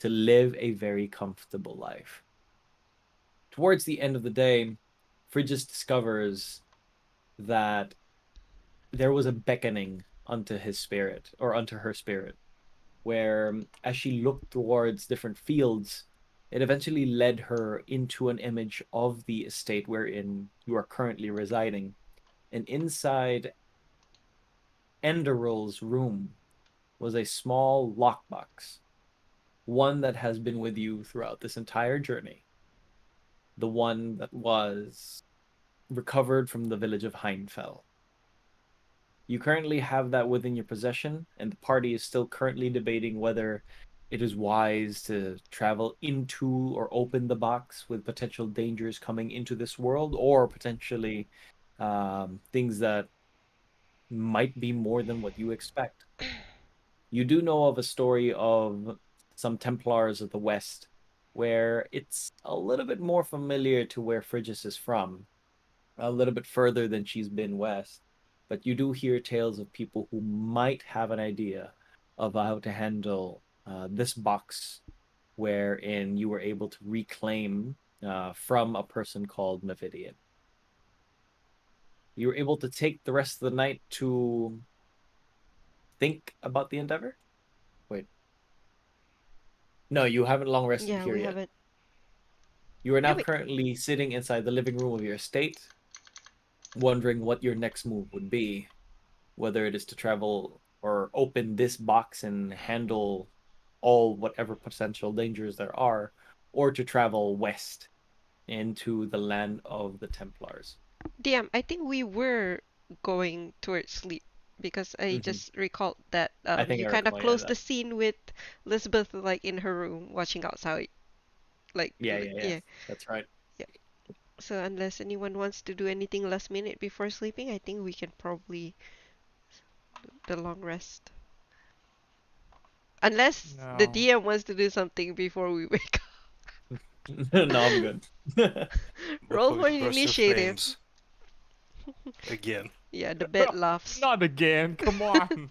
to live a very comfortable life. Towards the end of the day, Phrygius discovers that there was a beckoning unto his spirit, or unto her spirit, where as she looked towards different fields, it eventually led her into an image of the estate wherein you are currently residing. And inside Enderil's room was a small lockbox, one that has been with you throughout this entire journey, the one that was recovered from the village of Heinfell. You currently have that within your possession, and the party is still currently debating whether it is wise to travel into or open the box with potential dangers coming into this world, or potentially things that might be more than what you expect. You do know of a story of some Templars of the West where it's a little bit more familiar to where Phrygius is from, a little bit further than she's been west. But you do hear tales of people who might have an idea of how to handle this box, wherein you were able to reclaim from a person called Navidian. You were able to take the rest of the night to think about the endeavor? Wait. No, you haven't long rested Yeah, here we yet. haven't. You are Yeah, now currently sitting inside the living room of your estate, wondering what your next move would be, whether it is to travel or open this box and handle all whatever potential dangers there are, or to travel west into the land of the Templars. DM, I think we were going towards sleep because I Mm-hmm. just recalled that I think you I kind of recall, yeah, closed that. the scene with Lisbeth like in her room watching outside. Yeah, yeah, yeah. Yeah, That's right. yeah. So unless anyone wants to do anything last minute before sleeping, I think we can probably do the long rest. Unless the No. DM wants to do something before we wake No, I'm good. up. But Roll will for you burst in initiative. flames again? Yeah, the bed laughs. Not again. Come on.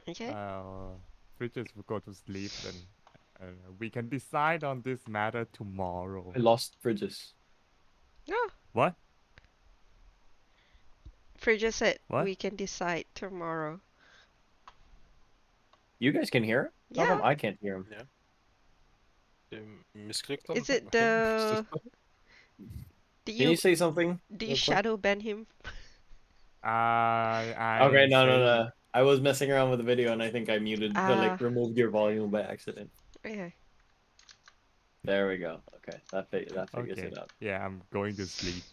Okay. Bridges will go to sleep, then we can decide on this matter tomorrow. I lost Bridges. Oh, What? Frigga said What? we can decide tomorrow. You guys can hear it? How Yeah. come I can't hear him? Ja. Je misklikt Is dan it him? did Can you you say something did you real quick? shadow ban him? I Okay, didn't no, no, say. no. I was messing around with the video and I think I muted, like Ah, removed your volume by accident. yeah. There we go. Okay, that figures Okay. it out. Yeah, I'm going to sleep.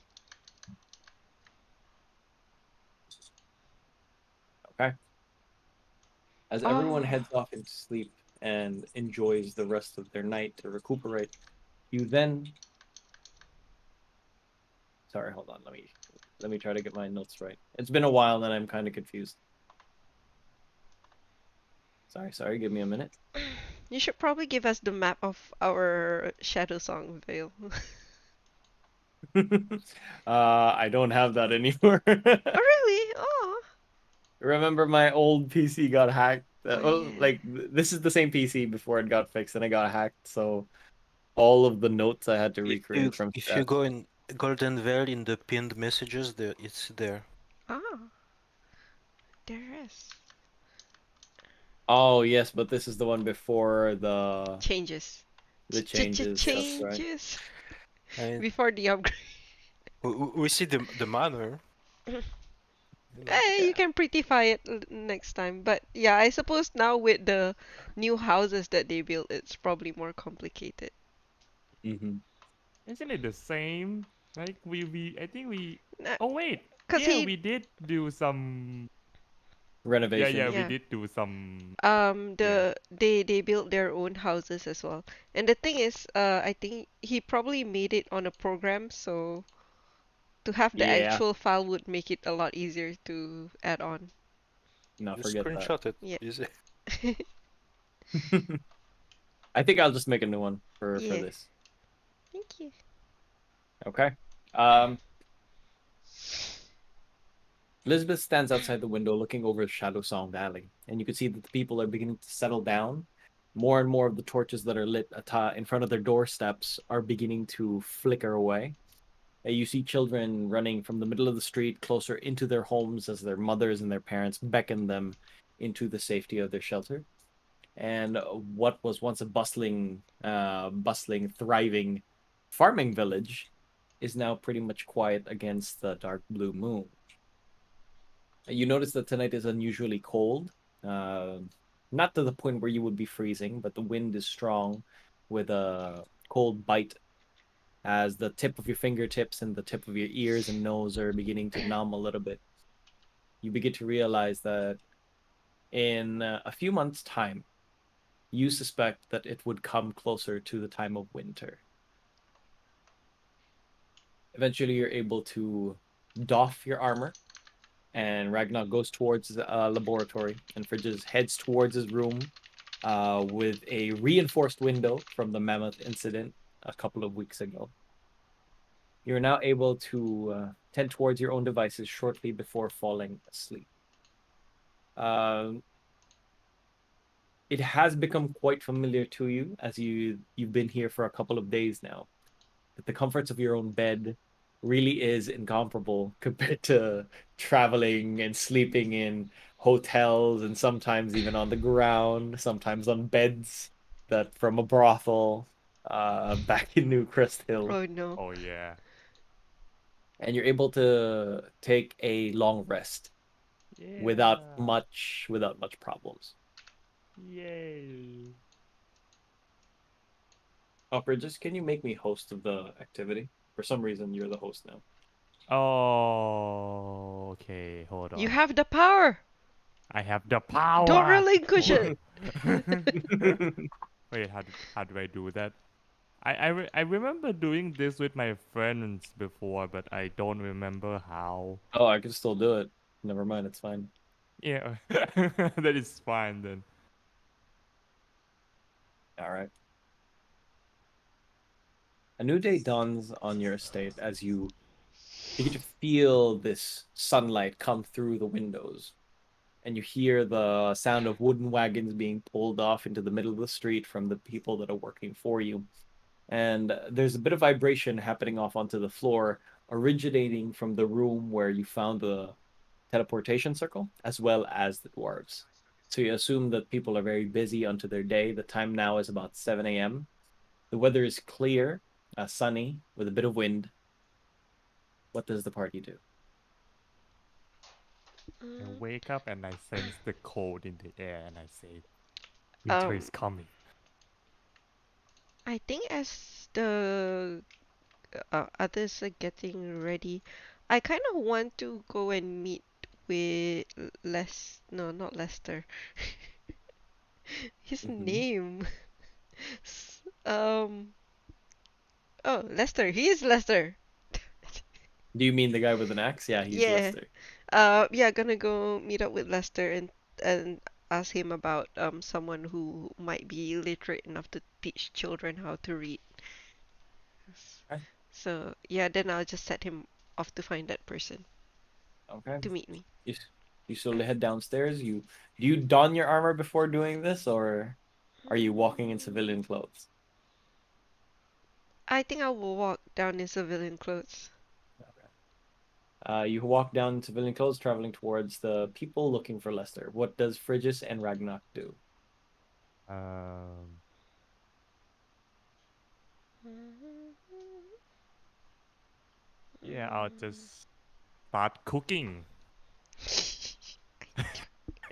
Okay. As everyone Oh, heads off into sleep and enjoys the rest of their night to recuperate, you then. Sorry, hold on. Let me try to get my notes right. It's been a while and I'm kind of confused. Sorry. Give me a minute. you should probably give us the map of our Shadow Song Vale. I don't have that anymore. Oh, really? Oh. Remember, my old PC got hacked. Oh, Well, yeah. like this is the same PC before it got fixed, and it got hacked. So all of the notes I had to recreate from If you scratch. go in Goldenvale in the pinned messages, there it's there. Ah, there is. Oh yes, but this is the one before the Changes. changes. That's Yes. right. Changes. And Before the upgrade. we see the manor. You know. Eh, you Yeah. can prettify it next time. But yeah, I suppose now with the new houses that they built, it's probably more complicated. Mm-hmm. Isn't it the same? Like we I think we. Nah, Oh wait. cause Yeah, he, we did do some. Yeah, Renovations. we yeah, did do some. Yeah. they built their own houses as well. And the thing is, I think he probably made it on a program, so to have the Yeah. actual file would make it a lot easier to add on. No, Just forget that. screenshot it. Yeah. Easy. I think I'll just make a new one for Yeah. this. Thank you. Okay. Um. Elizabeth stands outside the window looking over Shadow Song Valley, and you can see that the people are beginning to settle down. More and more of the torches that are lit in front of their doorsteps are beginning to flicker away. You see children running from the middle of the street closer into their homes as their mothers and their parents beckon them into the safety of their shelter. And what was once a bustling, thriving farming village is now pretty much quiet against the dark blue moon. You notice that tonight is unusually cold, not to the point where you would be freezing, but the wind is strong with a cold bite as the tip of your fingertips and the tip of your ears and nose are beginning to numb a little bit. You begin to realize that in a few months' time, you suspect that it would come closer to the time of winter. Eventually, you're able to doff your armor, and Ragnar goes towards the laboratory, and Fridges heads towards his room with a reinforced window from the mammoth incident a couple of weeks ago. You're now able to tend towards your own devices shortly before falling asleep. It has become quite familiar to you as you've been here for a couple of days now. That the comforts of your own bed really is incomparable compared to traveling and sleeping in hotels and sometimes even on the ground, sometimes on beds that from a brothel back in New Crest Hill. Oh no. Oh yeah. And you're able to take a long rest without Yeah. much problems. Yay. Bridges, can you make me host of the activity? For some reason, you're the host now. Oh, okay. Hold on. You have the power. I have the power. Don't relinquish it. Wait, how do I do that? I remember doing this with my friends before, but I don't remember how. Oh, I can still do it. Never mind, it's fine. Yeah, that is fine then. All right. A new day dawns on your estate as you begin to feel this sunlight come through the windows. And you hear the sound of wooden wagons being pulled off into the middle of the street from the people that are working for you. And there's a bit of vibration happening off onto the floor, originating from the room where you found the teleportation circle, as well as the dwarves. So you assume that people are very busy onto their day. The time now is about 7 a.m. The weather is clear, sunny, with a bit of wind. What does the party do? I wake up and I sense the cold in the air and I say, winter is coming. I think as the others are getting ready, I kind of want to go and meet with no, not Lester. His name. Oh, Lester. He is Lester. Do you mean the guy with an axe? Yeah, he's Yeah. Lester. Yeah, gonna go meet up with Lester and ask him about someone who might be literate enough to teach children how to read. Okay. So yeah, then I'll just set him off to find that person Okay. to meet me. You slowly head downstairs. Do you don your armor before doing this, or are you walking in civilian clothes? I think I will walk down in civilian clothes. You walk down in civilian clothes, traveling towards the people looking for Lester. What does Frigis and Ragnar do? Yeah, I'll just start cooking.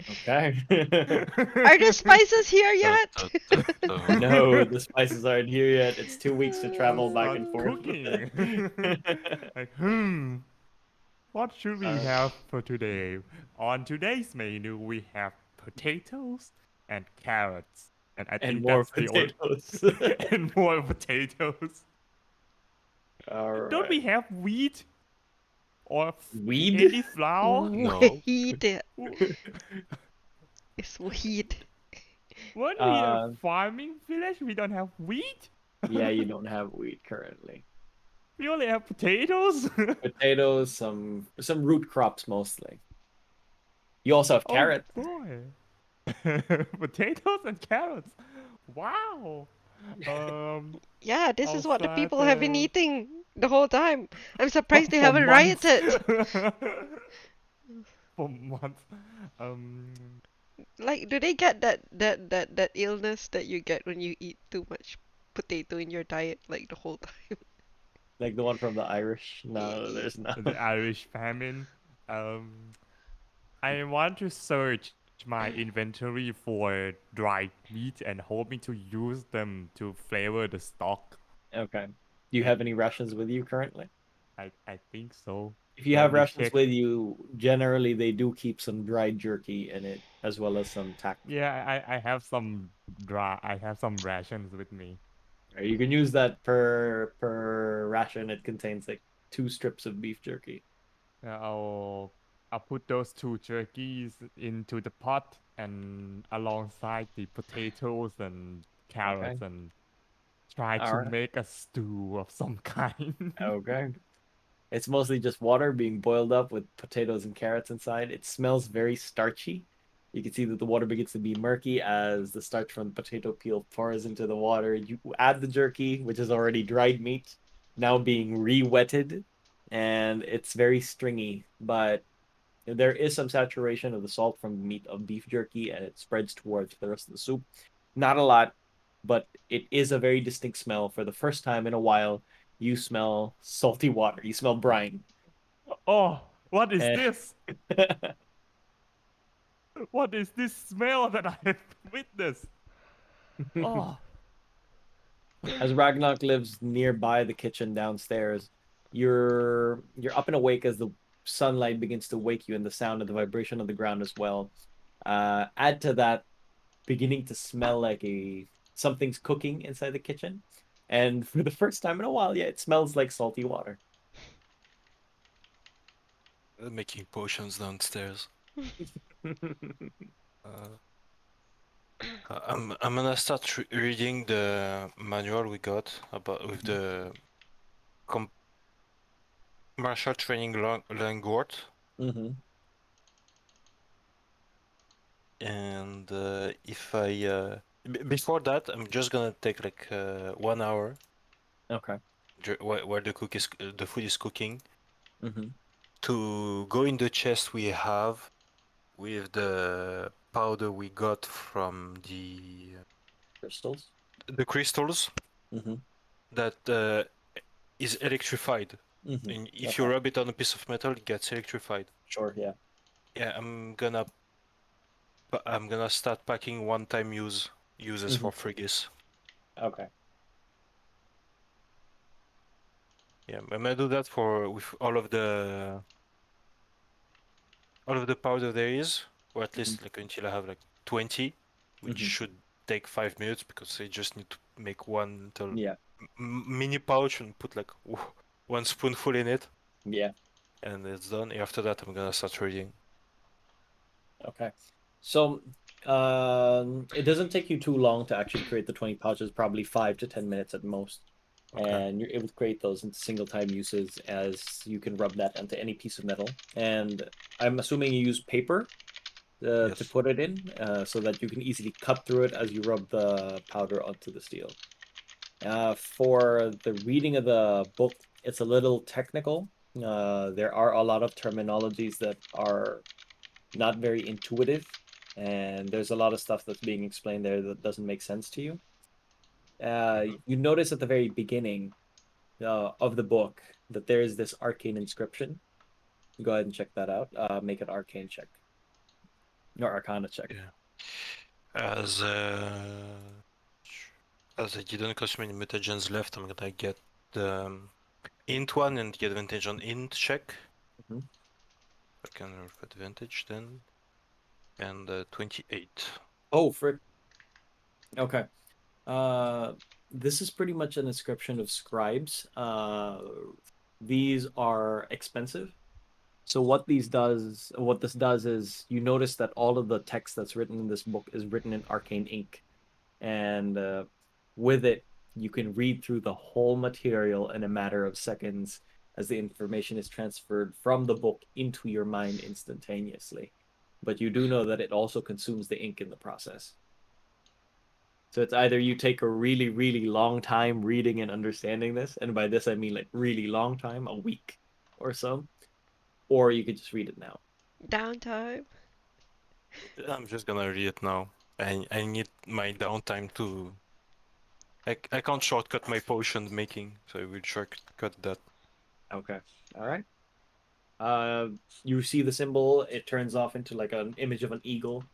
Okay. Are the spices here yet? No, the spices aren't here yet. It's 2 weeks to travel back and forth. Cooking. Like, what should we have for today? On today's menu, we have potatoes and carrots. And I think more that's the only... potatoes. and more potatoes. All Don't we right. have wheat? Or Weed? any flour? No. Weed. It's weed. What? We a farming village? We don't have wheat? Yeah, you don't have wheat currently. We only have potatoes. Potatoes, some root crops mostly. You also have Oh carrots. boy. Potatoes and carrots. Wow. Um, Yeah, this is what the outside people have been eating the whole time. I'm surprised they for haven't months. rioted. For months. Um, Like, do they get that illness that you get when you eat too much potato in your diet, like the whole time? Like the one from the Irish. No, there's the none. Irish famine. Um, I want to search my inventory for dried meat and hoping to use them to flavor the stock. Okay. Do you have any rations with you currently? I think so. If you Let have me rations check. with you, generally they do keep some dried jerky in it, as well as some tack. Yeah, I have some I have some rations with me. You can use that per ration. It contains like 2 strips of beef jerky. I'll put those two turkeys into the pot and alongside the potatoes and Okay. carrots and try All to right. make a stew of some kind. Okay. It's mostly just water being boiled up with potatoes and carrots inside. It smells very starchy. You can see that the water begins to be murky as the starch from the potato peel pours into the water. You add the jerky, which is already dried meat, now being re-wetted, and it's very stringy, but there is some saturation of the salt from the meat of beef jerky, and it spreads towards the rest of the soup. Not a lot, but it is a very distinct smell. For the first time in a while, you smell salty water. You smell brine. Oh, what is And this? What is this smell that I have witnessed? Oh, as Ragnarok lives nearby the kitchen downstairs, you're up and awake as the sunlight begins to wake you and the sound of the vibration of the ground as well. Add to that beginning to smell like something's cooking inside the kitchen. And for the first time in a while, yeah, it smells like salty water. Making potions downstairs. Uh, I'm gonna start reading the manual we got about with the martial training language, Mm-hmm. and if I before that, I'm just gonna take like 1 hour Okay. where the food is cooking Mm-hmm. to go in the chest we have with the powder we got from Crystals. the crystals Mm-hmm. that is electrified. Mm-hmm. And if you Okay. rub it on a piece of metal, it gets electrified. Sure. Yeah. Yeah, I'm gonna start packing one-time uses Mm-hmm. for Frigis. Okay. Yeah, I'm gonna do that with all of the powder there is, or at least like until I have like 20, which Mm-hmm. should take 5 minutes because I just need to make one little Yeah. mini pouch and put like 1 spoonful in it, Yeah. and it's done. After that, I'm gonna start reading. Okay. So, it doesn't take you too long to actually create the 20 pouches, probably 5 to 10 minutes at most. Okay. And you're able to create those into single time uses as you can rub that onto any piece of metal. And I'm assuming you use paper to Yes. put it in so that you can easily cut through it as you rub the powder onto the steel. For the reading of the book, it's a little technical. There are a lot of terminologies that are not very intuitive, and there's a lot of stuff that's being explained there that doesn't make sense to you. You notice at the very beginning of the book that there is this arcane inscription. Go ahead and check that out. Make an arcane check or arcana check. Yeah. As as I didn't consume any mutagens left, I'm gonna get the int one and the advantage on int check. Mhm. I can have advantage then, and 28. Oh, frick. Okay. Uh, this is pretty much an inscription of scribes. These are expensive. So what this does is you notice that all of the text that's written in this book is written in arcane ink, and with it, You can read through the whole material in a matter of seconds as the information is transferred from the book into your mind instantaneously. But you do know that it also consumes the ink in the process. So it's either you take a really, really long time reading and understanding this, and by this I mean like really long time, a week or so, or you could just read it now. Downtime. I'm just gonna read it now. I need my downtime to. I can't shortcut my potion making, so I will shortcut that. Okay. All right. You see the symbol, it turns off into like an image of an eagle.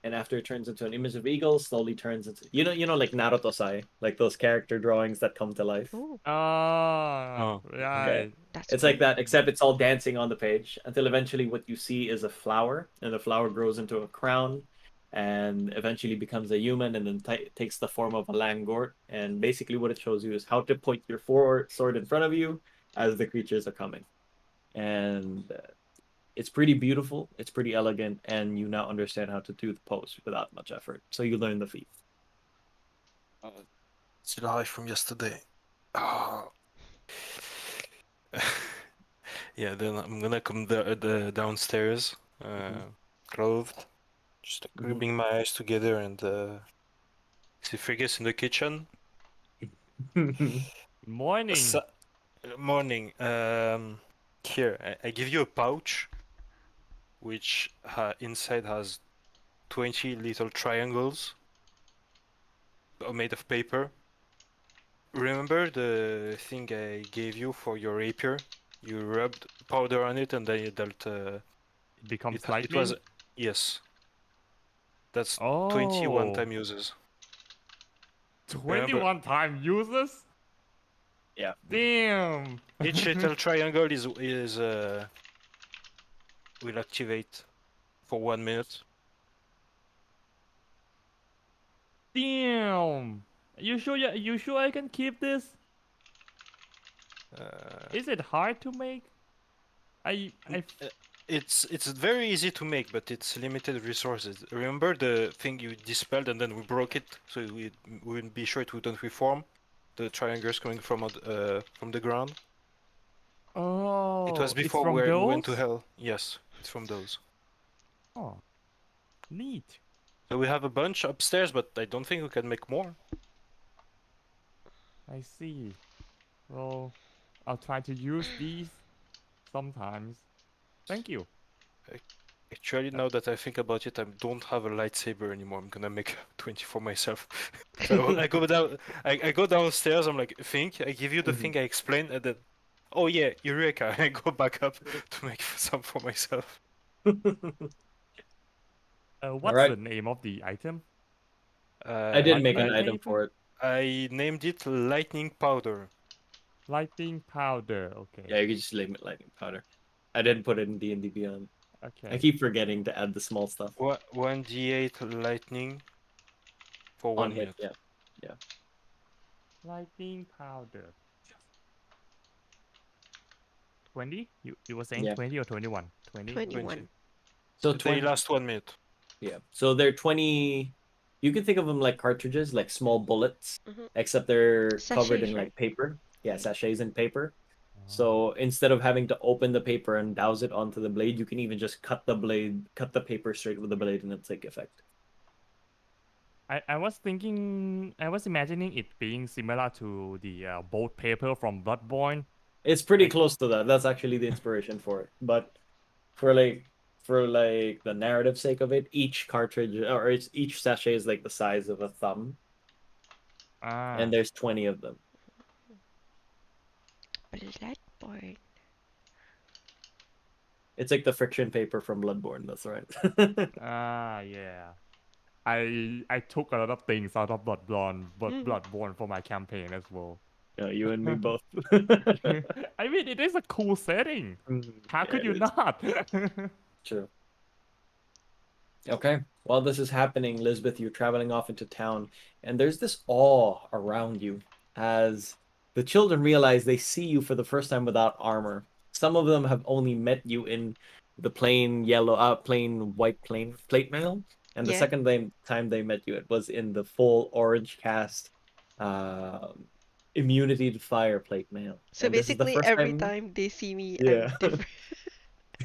And after it turns into an image of eagle, slowly turns into like Naruto-sai, like those character drawings that come to life. Oh, Ah, Oh, Okay. right. that's It's like cool. that, except it's all dancing on the page until eventually what you see is a flower, and the flower grows into a crown and eventually becomes a human and then takes the form of a langort. And basically, what it shows you is how to point your sword in front of you as the creatures are coming. And it's pretty beautiful, it's pretty elegant, and you now understand how to do the pose without much effort. So you learn the feat. it's live from yesterday. Ah. Yeah, then I'm gonna come the downstairs, clothed, just like rubbing my eyes together and see Fergus in the kitchen. Morning. Morning. Here, I give you a pouch, which inside has 20 little triangles made of paper. Remember the thing I gave you for your rapier? You rubbed powder on it and then you dealt. It becomes It was lightning. yes. That's 20 Oh, one-time uses. Remember, 21 time uses? Yeah. Damn. each little triangle is will activate for 1 minute. Damn. You sure I can keep this? Is it hard to make? I It's very easy to make, but it's limited resources. Remember the thing you dispelled and then we broke it, so we would be sure it wouldn't reform. The triangles coming from the ground. It was Oh, it's before from we went to those? hell. Yes, it's from those. Oh, neat. So we have a bunch upstairs, but I don't think we can make more. I see. Well, I'll try to use these sometimes. Thank you. Actually, now that I think about it, I don't have a lightsaber anymore. I'm gonna make 20 for myself. So I go down. I go downstairs. I'm like, think. I give you the thing I explained, and then, oh yeah, Eureka! I go back up to make some for myself. All What's right. the name of the item? I didn't make an Lightning item paper? for it. I named it lightning powder. Lightning powder. Okay. Yeah, you could just name it lightning powder. I didn't put it in D&D Beyond. I Okay. keep forgetting to add the small stuff. 1d8 lightning for On 1 hit, minute. yeah. Lightning powder. 20? You were saying Yeah. 20 or 21? 20? 21. So They 20, last 1 minute. yeah. So they're 20. You can think of them like cartridges, like small bullets, Mhm. except they're covered Sachets, in right? like paper. Yeah, sachets in paper. Oh. So instead of having to open the paper and douse it onto the blade, you can even just cut the paper straight with the blade, and it'll take effect. I was imagining it being similar to the bolt paper from Bloodborne. It's pretty Like- close to that. That's actually the inspiration for it. But for the narrative sake of it, each cartridge or each sachet is like the size of a thumb, Ah. and there's 20 of them. Bloodborne. It's like the friction paper from Bloodborne. That's right. Ah, yeah. I took a lot of things out of Bloodborne for my campaign as well. Yeah, you and me both. I mean, it is a cool setting. How Yeah, could you it is. not? True. Okay. While this is happening, Lisbeth, you're traveling off into town, and there's this awe around you as the children realize they see you for the first time without armor. Some of them have only met you in the plain white plate mail, and the Yeah. second time they met you, it was in the full orange cast um, immunity to fire plate mail. So And this is the basically, first every time, time they see me, I'm yeah, different.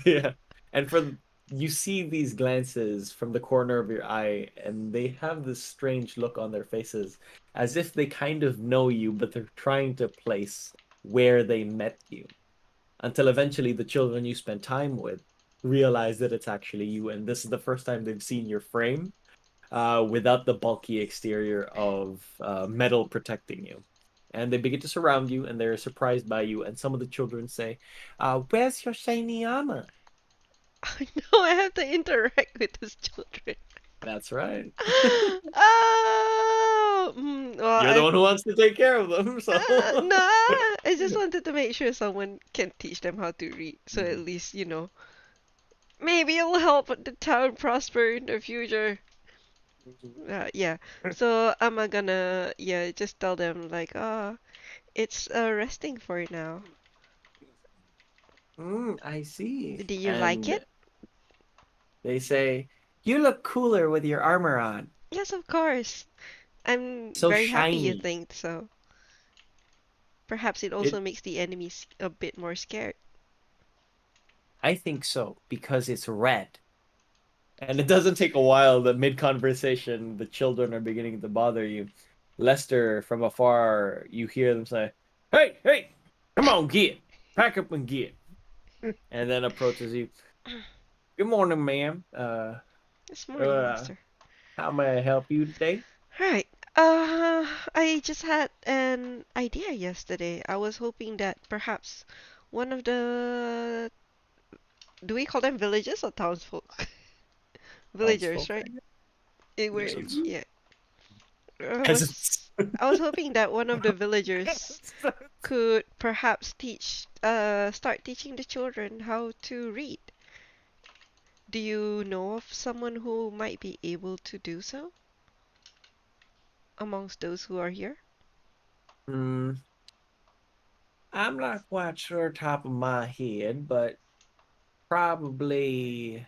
yeah. And you see these glances from the corner of your eye, and they have this strange look on their faces, as if they kind of know you, but they're trying to place where they met you. Until eventually the children you spend time with realize that it's actually you, and this is the first time they've seen your frame without the bulky exterior of metal protecting you. And they begin to surround you, and they're surprised by you. And some of the children say, "Where's your shiny armor?" I know I have to interact with those children. That's right. Oh, well, You're the one who wants to take care of them, so. no, I just wanted to make sure someone can teach them how to read, so at least, maybe it'll help the town prosper in the future. Yeah. So I'm gonna, yeah, just tell them like, it's resting for now. I see. Did you like And it? they say, "You look cooler with your armor on. Yes, of course. I'm So very happy you shiny." think so. Perhaps it also It makes the enemies a bit more scared. I think so, because it's red. And it doesn't take a while that mid-conversation, the children are beginning to bother you. Lester, from afar, you hear them say, "Hey, hey, come on, get. Pack up and get." And then approaches you. "Good morning, ma'am. This morning, Uh, Lester. how may I help you today?" Right. I just had an idea yesterday. I was hoping that perhaps one of the, do we call them villages or townsfolk? Villagers, Townsfolk, right? It were, Peasants. yeah. peasants. I was hoping that one of the villagers could perhaps start teaching the children how to read. Do you know of someone who might be able to do so amongst those who are here? Hmm, I'm not quite sure top of my head, but probably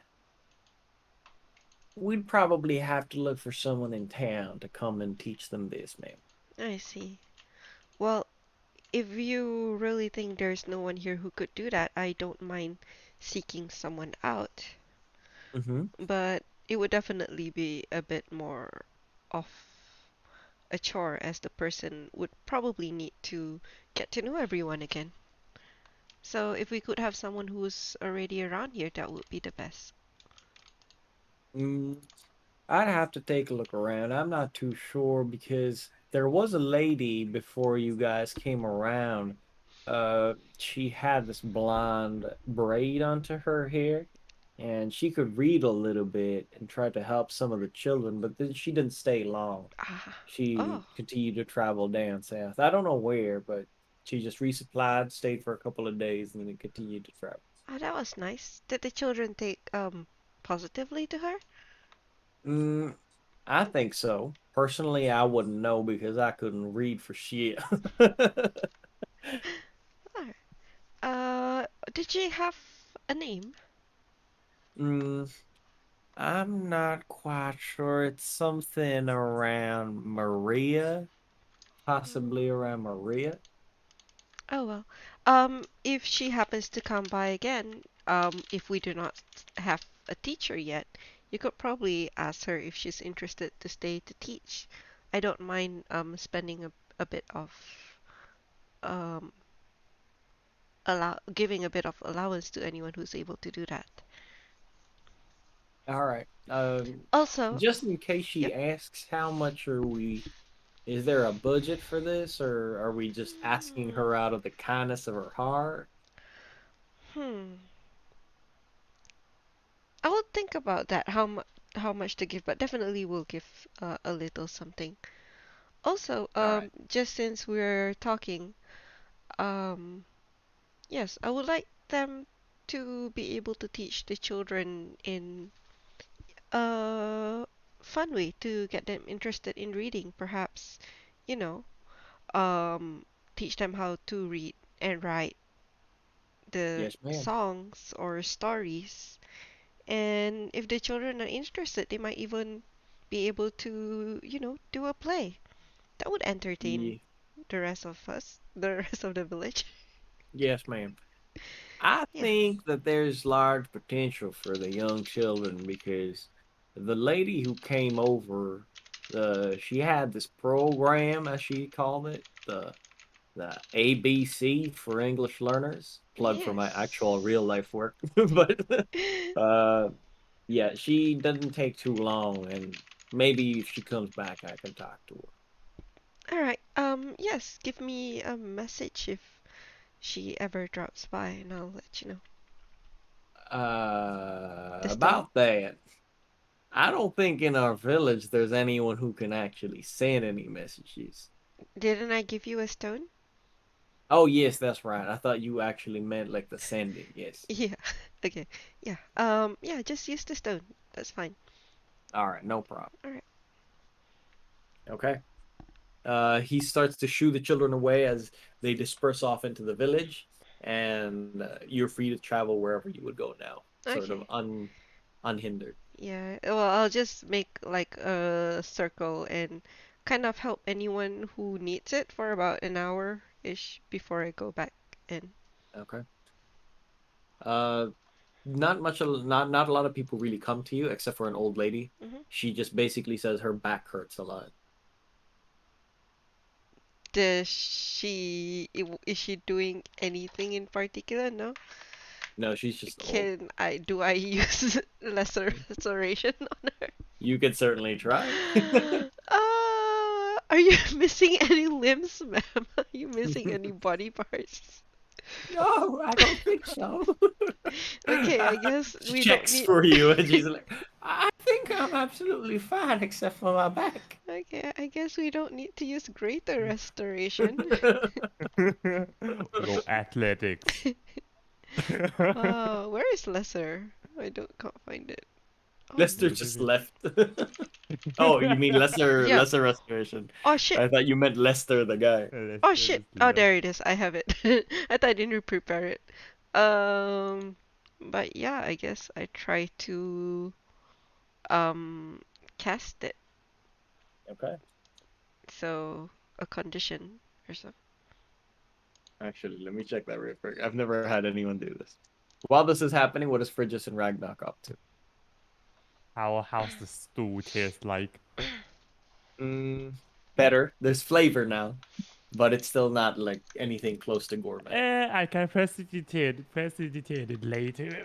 we'd probably have to look for someone in town to come and teach them this, ma'am. I see. Well, if you really think there's no one here who could do that, I don't mind seeking someone out. Mm-hmm. But it would definitely be a bit more of a chore as the person would probably need to get to know everyone again. So if we could have someone who's already around here, that would be the best. Mm, I'd have to take a look around. I'm not too sure because there was a lady before you guys came around. She had this blonde braid onto her hair, and she could read a little bit and tried to help some of the children, but then she didn't stay long. Ah, She oh, continued to travel down south. I don't know where, but she just resupplied, stayed for a couple of days, and then continued to travel. that was nice. Did the children take positively to her? Mm, I think so. Personally, I wouldn't know because I couldn't read for shit. Alright. Did she have a name? mm, I'm not quite sure. It's something around Maria, possibly Mm, around Maria. oh well. If she happens to come by again, if we do not have a teacher yet, you could probably ask her if she's interested to stay to teach. I don't mind spending a bit of um allow giving a bit of allowance to anyone who's able to do that. All right. Also, Just in case yep. she asks, how much are we? Is there a budget for this, or are we just asking her out of the kindness of her heart? Hmm. I will think about that. How much to give, but definitely will give a little something. Also, All right. just since we're talking, um, yes, I would like them to be able to teach the children in a fun way to get them interested in reading. Perhaps, you know, um, teach them how to read and write the Yes, ma'am. songs or stories. And if the children are interested, they might even be able to, do a play. That would entertain Ye- the rest of us, the rest of the village. yes, ma'am. I Yeah. think that there's large potential for the young children because the lady who came over, she had this program, as she called it, the ABC for English learners. Plug for my actual real Yes. life work, but uh, yeah, she doesn't take too long, and maybe if she comes back, I can talk to All right. Yes, give me a message if she ever drops by, and I'll let you know. her. The stone? About that. I don't think in our village there's anyone who can actually send any messages. Didn't I give you a stone? Oh, yes, that's right. I thought you actually meant like the sending. Yes. Yeah. Okay. Yeah. Yeah, just use the stone. That's fine. All right, no problem. All right. Okay. He starts to shoo the children away as they disperse off into the village, and you're free to travel wherever you would go now, sort of Okay. unhindered. Yeah. Well, I'll just make like a circle and kind of help anyone who needs it for about an hour-ish before I go back in. Okay. Uh, not a lot of people really come to you except for an old lady. Hmm. She just basically says her back hurts a lot. Is she doing anything in particular? No? No, she's just old. Do I use lesser restoration on her? You could certainly try. Are you missing any limbs, ma'am? Are you missing any body parts? No, I don't think so. Okay, I guess She we don't checks need. for you and she's like, I think I'm absolutely fine except for my back. Okay, I guess we don't need to use greater restoration. Go athletics. Where is lesser? Can't find it. Oh, Lester Use just it. left. Oh, you mean yeah. lesser restoration. Oh shit. I thought you meant Lester the guy. Let's Oh just shit! Oh, left. there it is. I have it. I thought I didn't prepare it. Um, but yeah, I guess I try to um cast it. Okay. So a condition or something. Actually, let me check that real quick. I've never had anyone do this. While this is happening, what is Frigis and Ragnarok up to? How's the stew taste like? Mm, better. There's flavor now, but it's still not like anything close to gourmet. I can prestidigitate it later.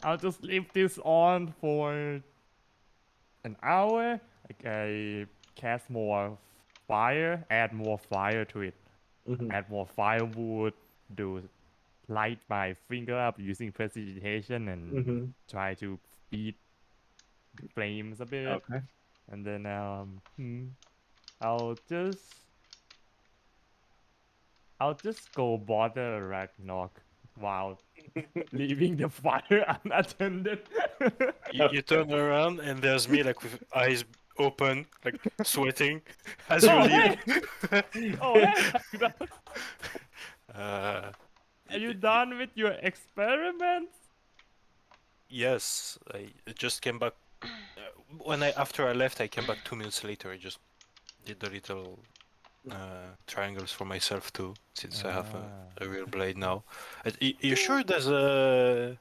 I'll just leave this on for an hour. Like I cast more fire, add more fire to it. Mhm. Add more firewood, do light my finger up using prestidigitation and Mhm. try to feed flames a bit. Okay. And then I'll just I'll just go bother Ragnarok while leaving the fire unattended. You turn around and there's me like with eyes open, like sweating as you Oh, leave. Oh, hey, Ragnarok. Uh, Are you done with your experiments? yes, I just came back. After I left, I came back 2 minutes later. I just did the little triangles for myself too, since I have a real blade now. You sure there's the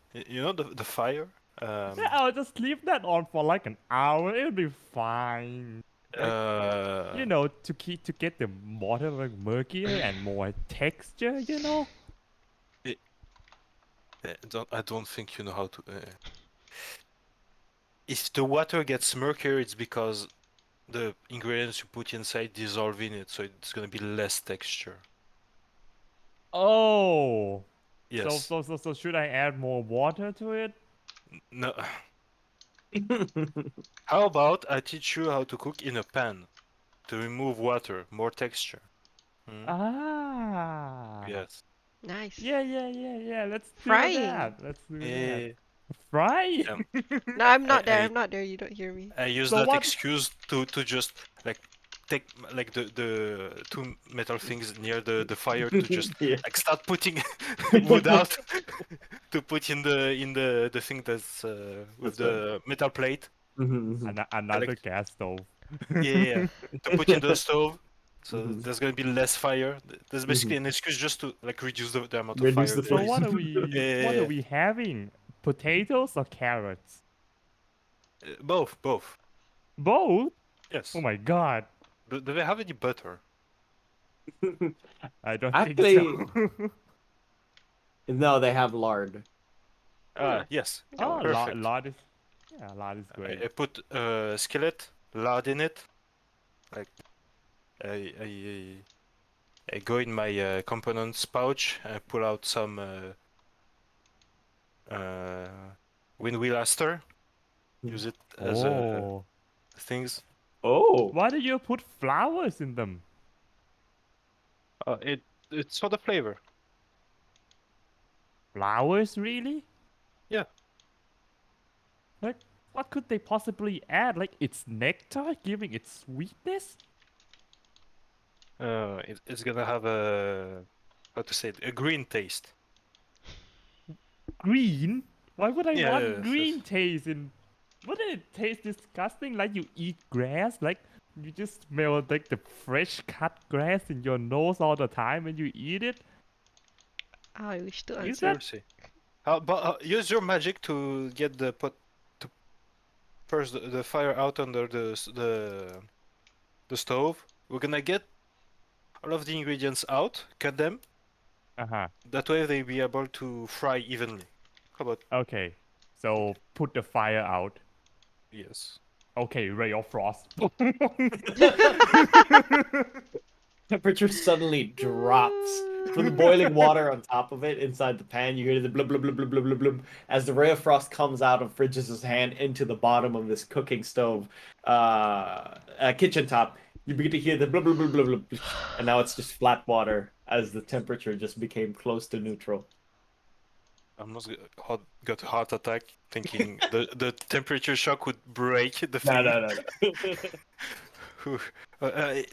fire? Yeah, I'll just leave that on for like an hour. It'll be fine. You know, to get the water like murkier and more texture. You know. I don't think you know how to. If the water gets murkier, it's because the ingredients you put inside dissolve in it, so it's gonna be less texture. Oh. Yes. So should I add more water to it? No. How about I teach you how to cook in a pan to remove water, more texture. Hmm? Ah. Yes. Nice. Yeah. Let's do Frying. that. Let's do that. Eh, Fry? um, No, I'm not there. I, I'm not there. You don't hear me. I use So that what? excuse to just like take like the two metal things near the fire to just Yeah. like start putting wood out to put in the thing that's with That's fine. the metal plate. Mhm, mhm. Another like- gas stove. Yeah. To put in the stove So Mhm. there's gonna be less fire. There's basically an excuse just to like reduce the amount of Reduce fire the there So is. what are Yeah. we having? Potatoes or carrots? Both. Both? Yes. Oh my god. Do they have any butter? I don't think Actually, so. no, they have lard. Yes. Oh, Perfect. lard is lard is great. I put skillet, lard in it. Like I go in my components pouch. I pull out some windwheel aster. Use it as Oh. things. Oh, Why do you put flowers in them? It's for the flavor. Flowers, really? Yeah. Like, what could they possibly add? Like, it's nectar giving it sweetness? It's gonna have a how to say it, a green taste. Green? Why would I want Yes. green taste in... Wouldn't it taste disgusting? Like you eat grass? Like, you just smell like the fresh cut grass in your nose all the time when you eat it? I wish to Is answer. that... Seriously. But use your magic to get the pot to first the fire out under the stove. We're gonna get all of the ingredients out, cut them. Uh-huh. That way they'll be able to fry evenly. How about Okay. So, put the fire out. yes? Okay, ray of frost. temperature suddenly drops from the boiling water on top of it inside the pan. You hear the blub blub blub blub blub blub blub as the ray of frost comes out of Fridges' hand into the bottom of this cooking stove, kitchen top. You begin to hear the blub blub blub blub blub, and now it's just flat water as the temperature just became close to neutral. I almost got a heart attack thinking the temperature shock would break the No, thing. no, no, no. Whew.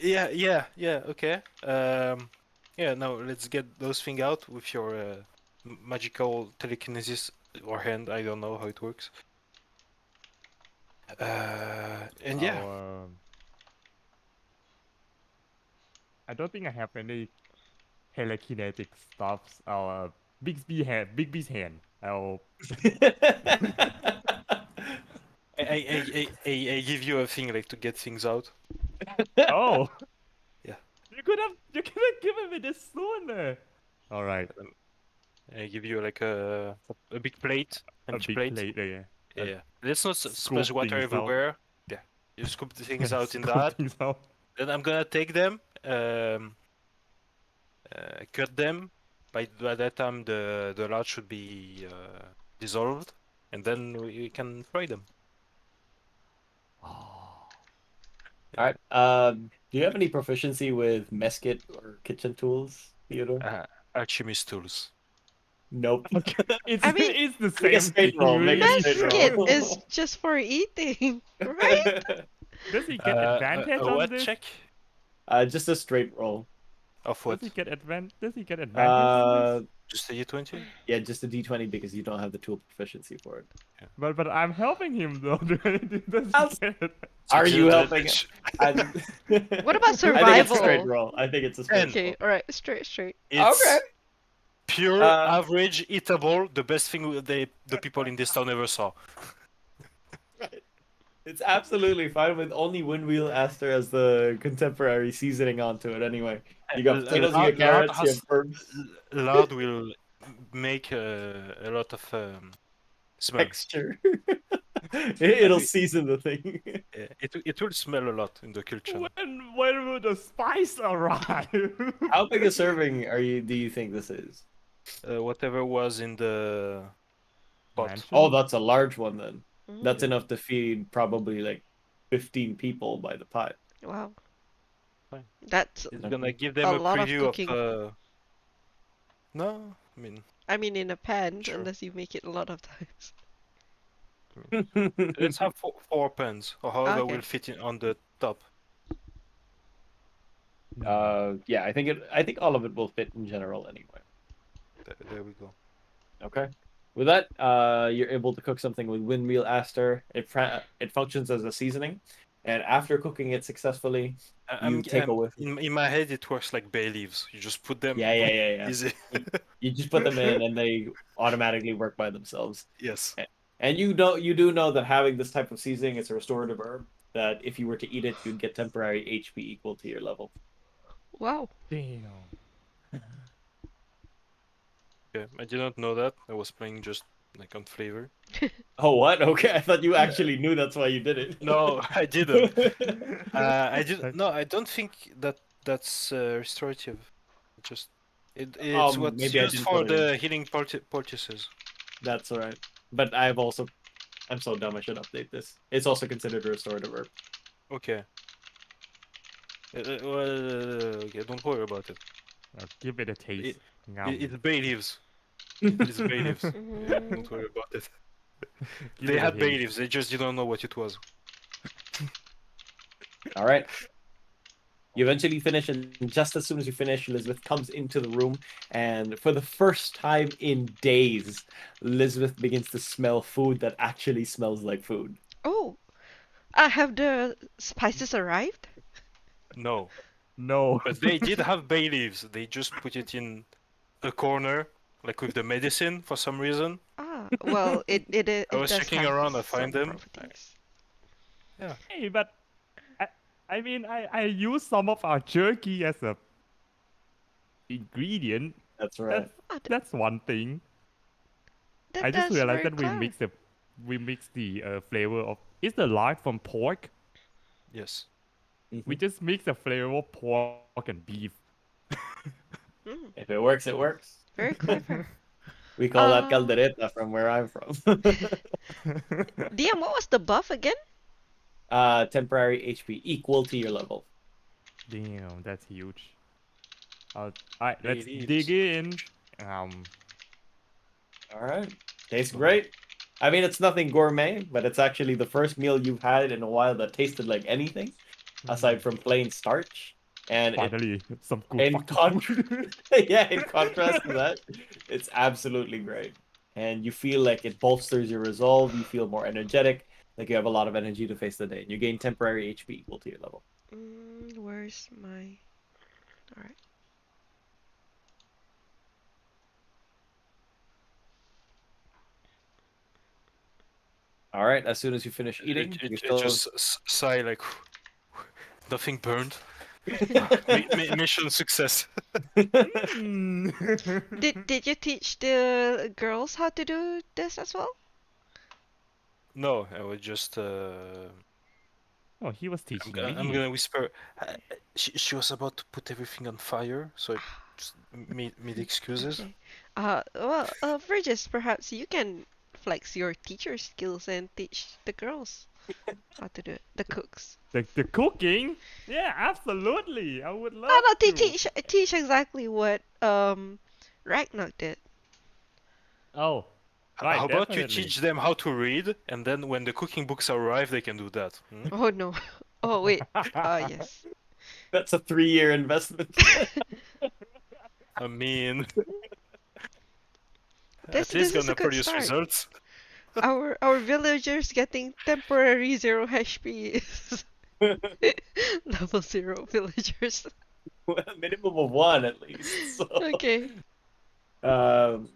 Yeah. Okay. Yeah. Now let's get those things out with your magical telekinesis or hand. I don't know how it works. And yeah, Our, I don't think I have any telekinetic stuffs. Our Bigby's hand. I'll... I give you a thing like to get things out. Oh. Yeah. You could have given me this sooner. All right. I give you like a big plate, A empty big plate. plate there. Yeah. Let's not Scoop splash water things out. everywhere. Yeah. You scoop the things out in Scoop that. things out. Then I'm gonna take them, cut them. By that time, the lard should be dissolved, and then we can fry them. All right. Do you have any proficiency with mesket or kitchen tools, Theodore? Alchemist tools. Nope. It's I mean, it's the Make a same straight thing. roll, make a really. straight roll. Mesket is just for eating, right? Does he get advantage a on what this? check? Just a straight roll. Of what? Does he get advantage on this? Just a d20? Yeah, just a d20 because you don't have the tool proficiency for it. But I'm helping him though. Does I'll- he get it? Are you helping? Advantage. What about I think it's a straight survival? roll. I think it's a straight roll. Okay, alright, straight. It's Okay. pure, Uh, average, eatable, the best thing the people in this town ever saw. Right. It's absolutely fine with only Windwheel Aster as the contemporary seasoning onto it anyway. You got potatoes, you got carrots, you have herbs, Lard will make a lot of smell. texture. It'll season the thing. It will smell a lot in the kitchen. When will the spice arrive? How big a serving do you think this is? Whatever was in the pot. Mansion? Oh, that's a large one then. Mm, That's enough to feed probably like 15 people by the pot. wow. Fine. That's, It's gonna give them A a lot of preview cooking. No, I mean, I mean, in a pan, Sure. unless you make it a lot of times. let's have four pans, or however Okay. will fit in on the top. Yeah, I think all of it will fit in general anyway. There we go. Okay. With that, you're able to cook something with windmeal aster. It functions as a seasoning. And after cooking it successfully, you take a whiff. In my head it works like bay leaves. You just put them Yeah. easy. You just put them in, and they automatically work by themselves. Yes. And you do know that having this type of seasoning, it's a restorative herb. That if you were to eat it, you'd get temporary HP equal to your level. Wow. Damn. Yeah, I did not know that. I was playing just like on flavor. Oh, what? Okay, I thought you actually knew. That's why you did it. No, I didn't. I did Like- no. I don't think that's restorative. Just it's what's Maybe I used didn't for put it in. the healing poultices. That's all right. But I'm so dumb. I should update this. It's also considered a restorative herb. Okay. Well, okay, don't worry about it. I'll give it a taste. It's bay leaves. It is bay leaves. Yeah, don't worry about it. Give They it a had bay taste. leaves. They just didn't know what it was. All right. You eventually finish, and just as soon as you finish, Elizabeth comes into the room, and for the first time in days, Elizabeth begins to smell food that actually smells like food. Oh, have the spices arrived? No, No. but they did have bay leaves. They just put it in a corner, like with the medicine for some reason. Ah, well, it I was does checking have around, I some find them. properties. Yeah. Hey, but I mean, I use some of our jerky as a ingredient. That's right. That's one thing. I just That's realized very that clever. we mix the flavor of is the lard from pork. Yes. We just mix the flavor of pork and beef. Mm, If it works, it works. very clever. We call that Uh, caldereta from where I'm from. DM, what was the buff again? Temporary HP equal to your level. Damn, that's huge. Alright, let's It dig is. in. Um, All right. Tastes great. I mean, it's nothing gourmet, but it's actually the first meal you've had in a while that tasted like anything, aside from plain starch. And finally, some good in fucking food. in contrast to that, it's absolutely great. And you feel like it bolsters your resolve. You feel more energetic, like you have a lot of energy to face the day. And you gain temporary HP equal to your level. Where's my... Alright. All right. As soon as you finish eating, you're It still. just sigh like nothing burned. Mission success. Did you teach the girls how to do this as well? No, I was just. Oh, he was teaching me. I'm gonna whisper. She was about to put everything on fire, so I just made excuses. Okay. Well, Virgis, perhaps you can flex your teacher skills and teach the girls how to do it. The cooks. The cooking? Yeah, absolutely. I would love No, to. teach exactly what Ragnar did. Oh, right, How about you definitely. teach them how to read, and then when the cooking books arrive, they can do that. Hmm? Oh no. Oh wait. Yes. That's a 3-year investment. I mean, This at least is a gonna good produce start. results. Our villagers getting temporary 0 HP is level 0 villagers. Minimum of 1 at least. So. Okay. Um,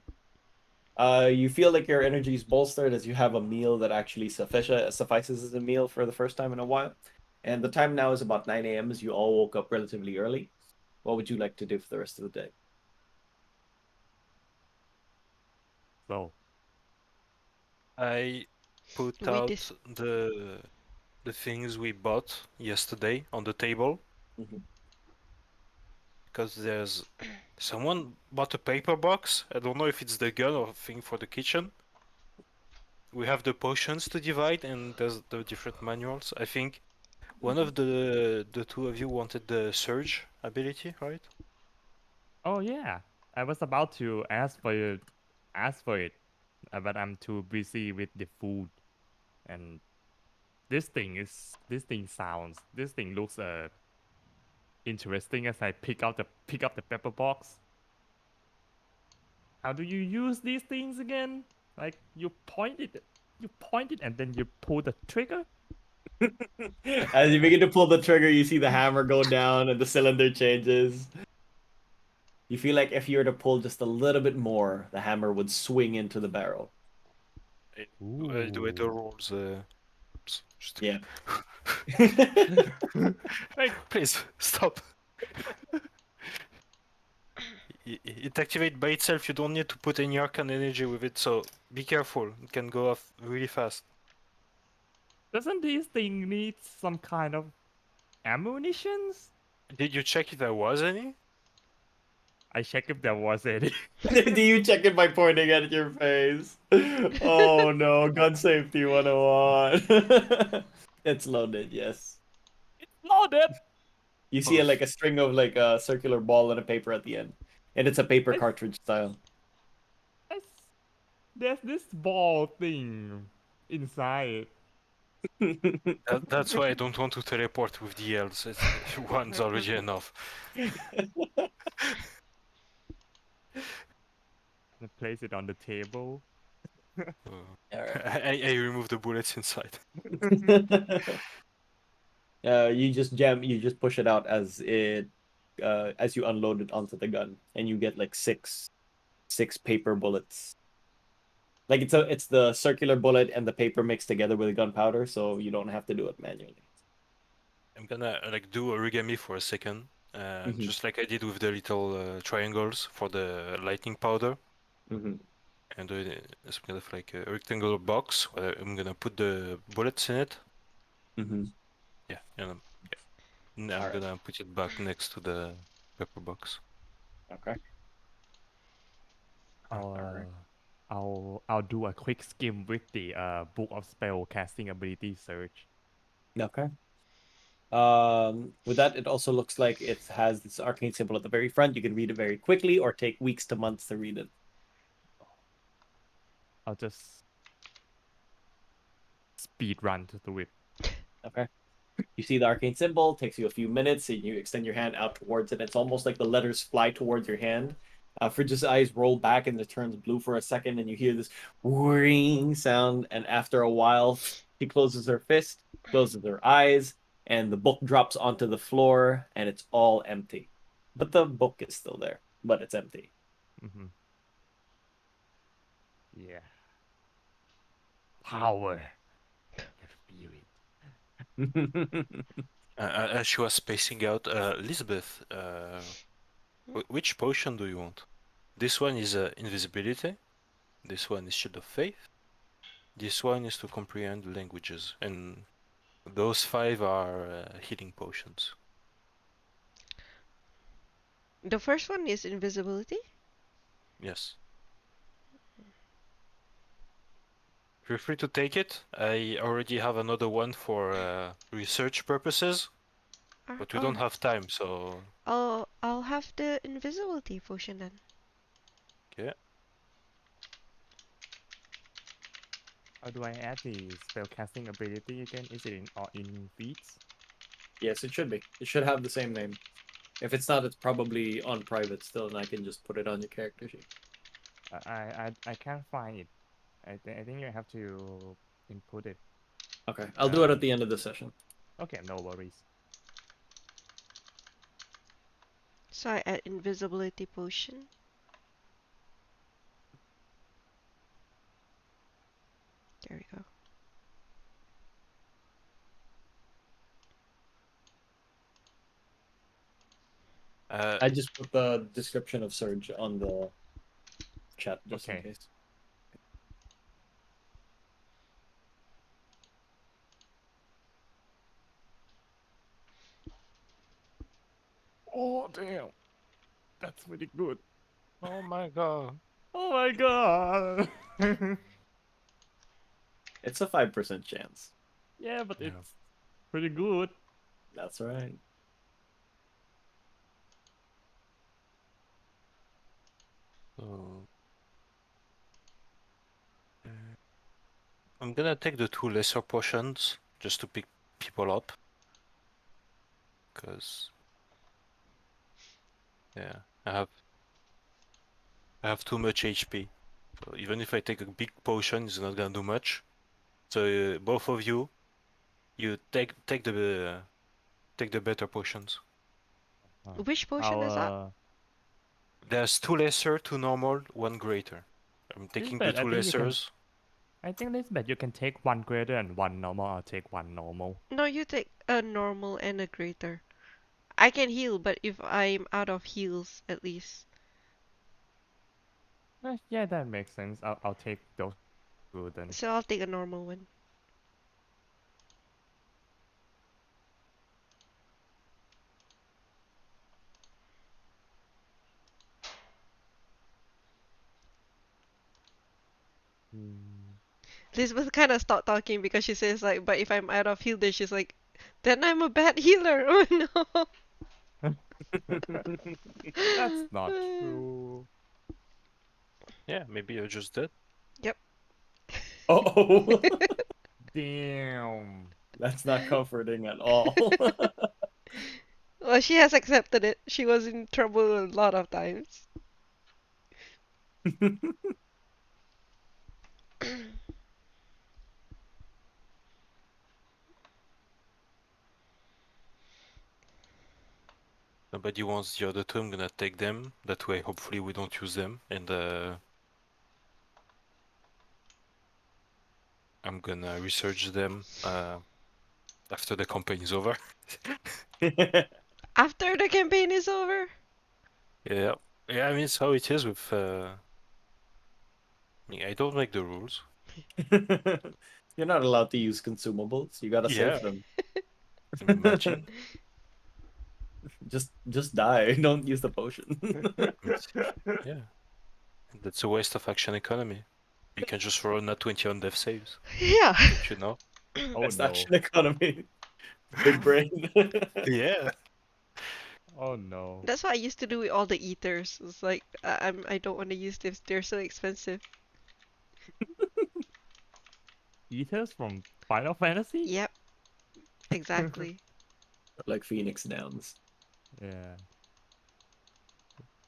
you feel like your energy is bolstered as you have a meal that actually suffices as a meal for the first time in a while. And the time now is about 9 a.m. as you all woke up relatively early. What would you like to do for the rest of the day? So, I put We out dis the things we bought yesterday on the table Mhm. because there's someone bought a paper box. I don't know if it's the gun or thing for the kitchen. We have the potions to divide, and there's the different manuals. I think one of the two of you wanted the surge ability, right? oh yeah, I was about to ask for it, but I'm too busy with the food. And this thing looks interesting as I pick up the pepper box. How do you use these things again? Like you point it and then you pull the trigger? As you begin to pull the trigger, you see the hammer go down and the cylinder changes. You feel like if you were to pull just a little bit more, the hammer would swing into the barrel. I'll do it the Ooh. rules. Just Yeah. Like, please stop. It activates by itself. You don't need to put any arcane energy with it, so be careful. It can go off really fast. doesn't this thing need some kind of ammunitions? Did you check if there was any? I checked if there was any. Do you check it by pointing at your face? Oh no, gun safety 101. It's loaded, yes. It's loaded. You see like a string of like a circular ball and a paper at the end. And it's a paper I, cartridge style. I, there's this ball thing inside. That's why I don't want to teleport with the elves. One's already enough. And place it on the table. I remove the bullets inside. You just push it out as you unload it onto the gun, and you get like six paper bullets. Like it's the circular bullet and the paper mixed together with the gunpowder, so you don't have to do it manually. I'm gonna like do origami for a second, Mhm. just like I did with the little triangles for the lightning powder. Mhm. And do it as kind of like a rectangular box where I'm gonna put the bullets in it. Mhm. Yeah, and I'm All right. gonna put it back next to the pepper box. Okay. I'll All right. I'll do a quick skim with the book of spell casting ability search. Okay. With that, it also looks like it has this arcane symbol at the very front. You can read it very quickly or take weeks to months to read it. I'll just speed run through it. Okay. You see the arcane symbol, takes you a few minutes, and you extend your hand out towards it. It's almost like the letters fly towards your hand. Fridge's eyes roll back and it turns blue for a second, and you hear this whirring sound. And after a while, she closes her fist, closes her eyes, and the book drops onto the floor, and it's all empty. But the book is still there, but it's empty. Mm-hmm. Yeah. Power. I can feel it. As she was spacing out, Lisbeth, which potion do you want? This one is invisibility. This one is shield of faith. This one is to comprehend languages, and those 5 are healing potions. The first one is invisibility. Yes. Feel free to take it. I already have another one for research purposes, but we don't Alright. have time, so I'll have the invisibility potion then. okay. How do I add the spell casting ability again? Is it in feats? Yes, it should be. It should have the same name. If it's not, it's probably on private still, and I can just put it on your character sheet. I can't find it. I think you have to input it. Okay, I'll do it at the end of the session. Okay, no worries. So I add invisibility potion. There we go. I just put the description of Surge on the chat just in Okay. case. Oh damn, that's pretty good. Oh my god. Oh my god. It's a 5% chance. Yeah, but Yeah. it's pretty good. That's right. So I'm gonna take the 2 lesser potions just to pick people up. Cause yeah, I have too much HP. So even if I take a big potion, it's not gonna do much. So both of you, You take the better potions. Which potion is that? There's 2 lesser, 2 normal, 1 greater. I'm taking the Lisbeth, 2 lessers. I think Lisbeth, you can take one greater and one normal. I'll take one normal. No, you take a normal and a greater. I can heal, but if I'm out of heals, at least. Yeah, that makes sense. I'll take those two then. So I'll take a normal one. Elizabeth kind of stopped talking because she says like, but if I'm out of heal, then she's like, then I'm a bad healer. Oh That's not no. true. Yeah, maybe you're just dead. Yep. Oh, Damn. that's not comforting at all. Well, she has accepted it. She was in trouble a lot of times. Nobody wants the other two. I'm gonna take them. That way, hopefully, we don't use them. And I'm gonna research them after the campaign is over. After the campaign is over? Yeah, yeah. I mean, it's how it is with. I don't make the rules. You're not allowed to use consumables. You gotta Yeah, save them. imagine. Just die. Don't use the potion. Yeah, that's a waste of action economy. You can just roll a 20 on death saves. Yeah. Don't you know? Oh Best no. action economy. Big brain. Yeah. Oh no. That's what I used to do with all the eaters. It's like I don't want to use this. They're so expensive. Eaters from Final Fantasy? Yep. Exactly. Like Phoenix Downs. Yeah.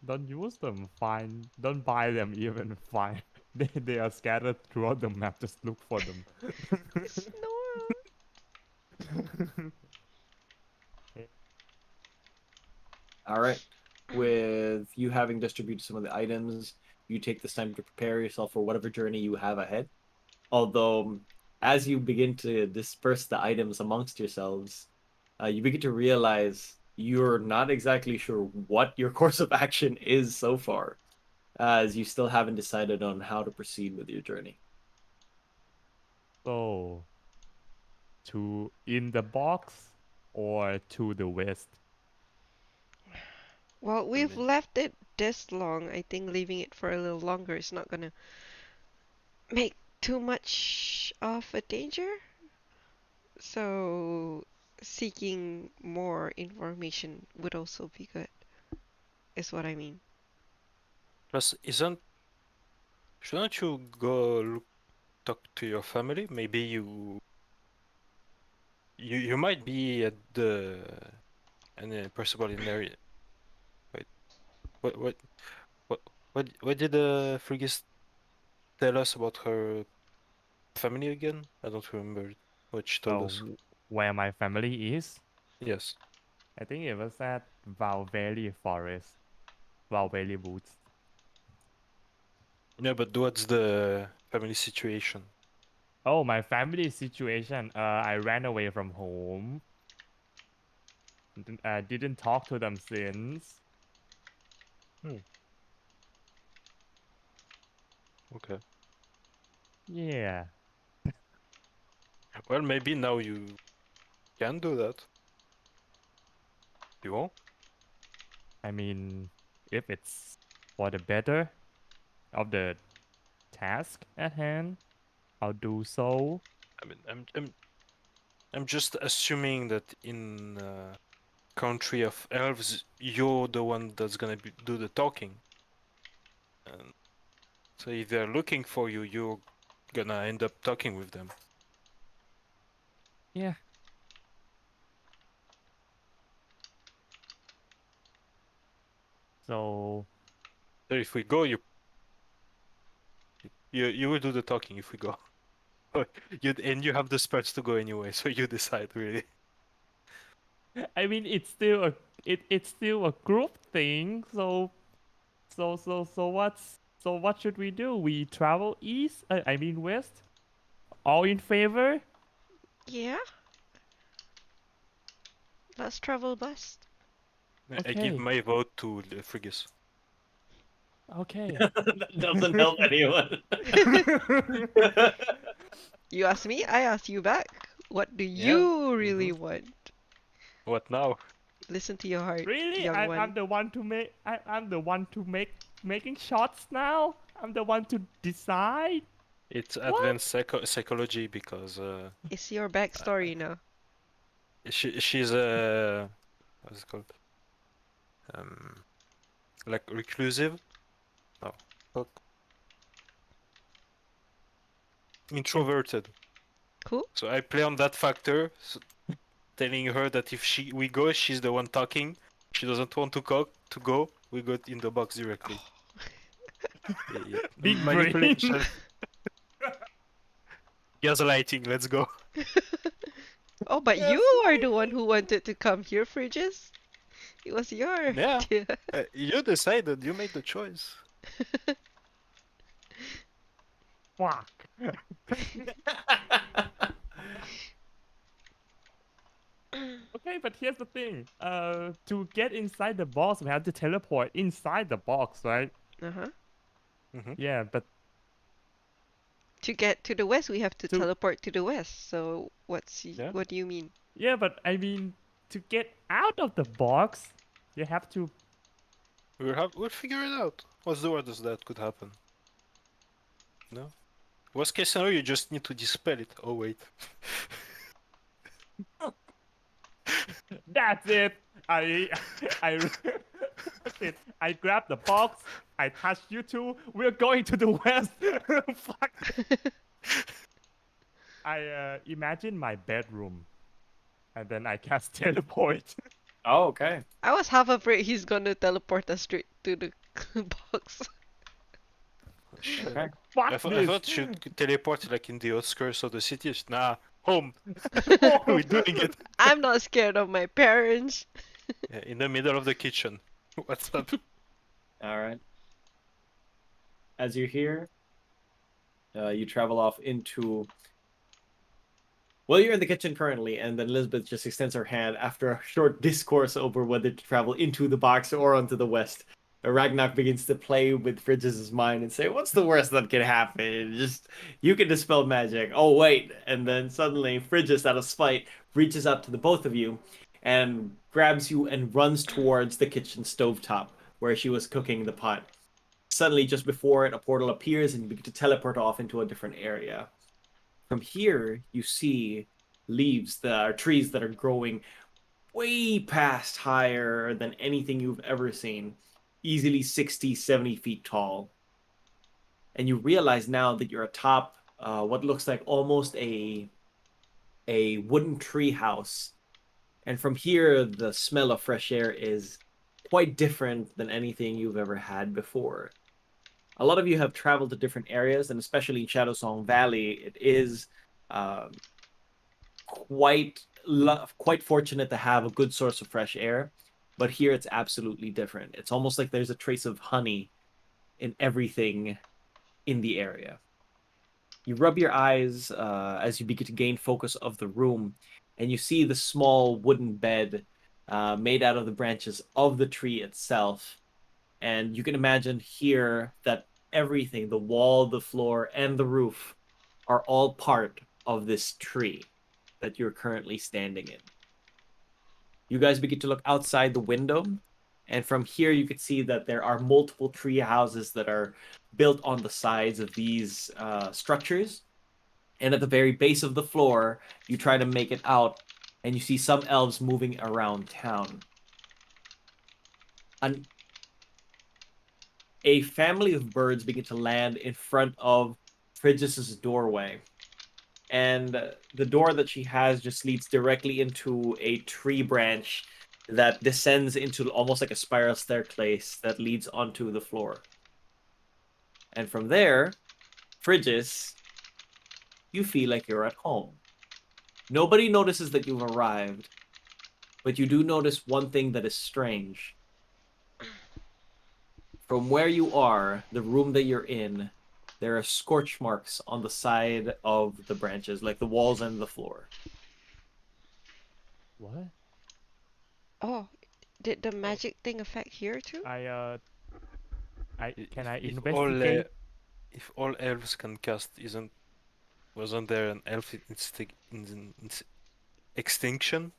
Don't use them. Fine. Don't buy them even. Fine. They are scattered throughout the map. Just look for them. Snore. All right. With you having distributed some of the items, you take this time to prepare yourself for whatever journey you have ahead. Although, as you begin to disperse the items amongst yourselves, you begin to realize you're not exactly sure what your course of action is so far, as you still haven't decided on how to proceed with your journey. So, to in the box or to the west? Well, we've mean- left it this long. I think leaving it for a little longer is not gonna make too much of a danger. So, seeking more information would also be good, is what I mean. Plus, shouldn't you go talk to your family? Maybe you might be at the possible in area. Wait, what what what did Frigis tell us about her family again? I don't remember what she told us. Where my family is? Yes. I think it was at Val Valley Forest. Val Valley Woods. Yeah, but what's the family situation? Oh, my family situation. I ran away from home. Didn't talk to them since. Okay. Yeah. Well, maybe now you can do that. You won't? I mean, if it's for the better of the task at hand, I'll do so. I mean, I'm just assuming that in country of elves, you're the one that's gonna do the talking. And so if they're looking for you, you're gonna end up talking with them. Yeah. So, So if we go, you will do the talking if we go. You have the spells to go anyway, so you decide really. I mean, it's still a group thing. So what should we do? We travel east. I mean west. All in favor? Yeah, let's travel west. I give Okay. my vote to Frigus. Okay. That doesn't help anyone. You ask me, I ask you back. What do Yeah. you really want? What now? Listen to your heart, Really? young I'm one. the one to make. I'm the one to making shots now. I'm the one to decide. It's What? advanced psychology because It's your backstory now. she's what's it called? Um, like reclusive? No. Fuck. Introverted. Cool. So I play on that factor, telling her that if we go, she's the one talking. She doesn't want to go. We go in the box directly. Yeah. Big brain. Manipulation. Gaslighting. Let's go. Oh, but Yes, you are the one who wanted to come here, Fridges. It was your Yeah. idea. You decided. You made the choice. Fuck. Okay, but here's the thing. To get inside the box, we have to teleport inside the box, right? Uh-huh. Yeah, but To get to the west, we have to to teleport to the west. So Yeah. what do you mean? yeah, but I mean, to get out of the box, you have to. We'll figure it out. What's the worst that could happen? No. Worst case scenario, you just need to dispel it. Oh wait. That's it. I. Okay, I grab the box. I touch you two. We're going to the west. Fuck. I imagine my bedroom, and then I cast teleport. Oh, okay. I was half afraid he's gonna teleport us straight to the box. Shit. Okay. Fuck I this. thought you could teleport like in the outskirts of the city. Nah, home. We're doing it. I'm not scared of my parents. Yeah, in the middle of the kitchen. What's up? All right. As you're here, you travel off into. Well, you're in the kitchen currently, and then Lisbeth just extends her hand after a short discourse over whether to travel into the box or onto the west. Ragnar begins to play with Fridges' mind and say, "What's the worst that can happen? Just you can dispel magic." Oh wait, and then suddenly Fridges, out of spite, reaches out to the both of you and grabs you and runs towards the kitchen stovetop where she was cooking the pot. Suddenly, just before it, a portal appears and you begin to teleport off into a different area. From here, you see leaves that are trees that are growing way past higher than anything you've ever seen, easily 60, 70 feet tall. And you realize now that you're atop what looks like almost a wooden tree house. And from here, the smell of fresh air is quite different than anything you've ever had before. A lot of you have traveled to different areas, and especially in Shadowsong Valley, it is quite fortunate to have a good source of fresh air. But here, it's absolutely different. It's almost like there's a trace of honey in everything in the area. You rub your eyes as you begin to gain focus of the room, and you see the small wooden bed made out of the branches of the tree itself. And you can imagine here that everything, the wall, the floor, and the roof, are all part of this tree that you're currently standing in. You guys begin to look outside the window, and from here you can see that there are multiple tree houses that are built on the sides of these structures. And at the very base of the floor, you try to make it out, and you see some elves moving around town. A family of birds begin to land in front of Frigis's doorway. And the door that she has just leads directly into a tree branch that descends into almost like a spiral staircase that leads onto the floor. And from there, Frigis you feel like you're at home. Nobody notices that you've arrived, but you do notice one thing that is strange. From where you are, the room that you're in, there are scorch marks on the side of the branches, like the walls and the floor. What? Oh, did the magic thing affect here too? Can I If all investigate? if all elves can cast, wasn't there an elf in extinction?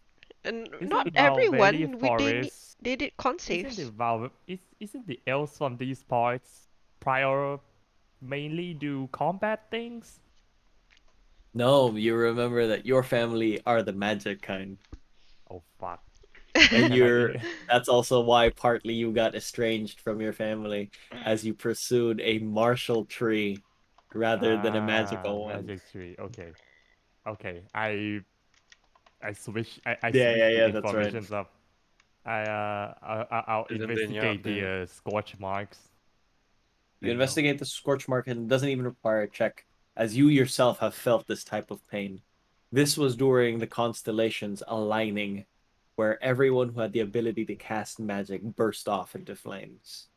And Isn't not the Valley everyone. Forest? They did con Isn't the saves. isn't the elves from these parts prior mainly do combat things? No, you remember that your family are the magic kind. Oh fuck! And Can I? that's also why partly you got estranged from your family as you pursued a martial tree rather than a magical one. Magic tree. Okay, okay. I Yeah, switch the that's right. informations up. I'll Isn't then yeah, investigate the then scorch marks. You And investigate the scorch mark and it doesn't even require a check, as you yourself have felt this type of pain. This was during the constellations aligning, where everyone who had the ability to cast magic burst off into flames.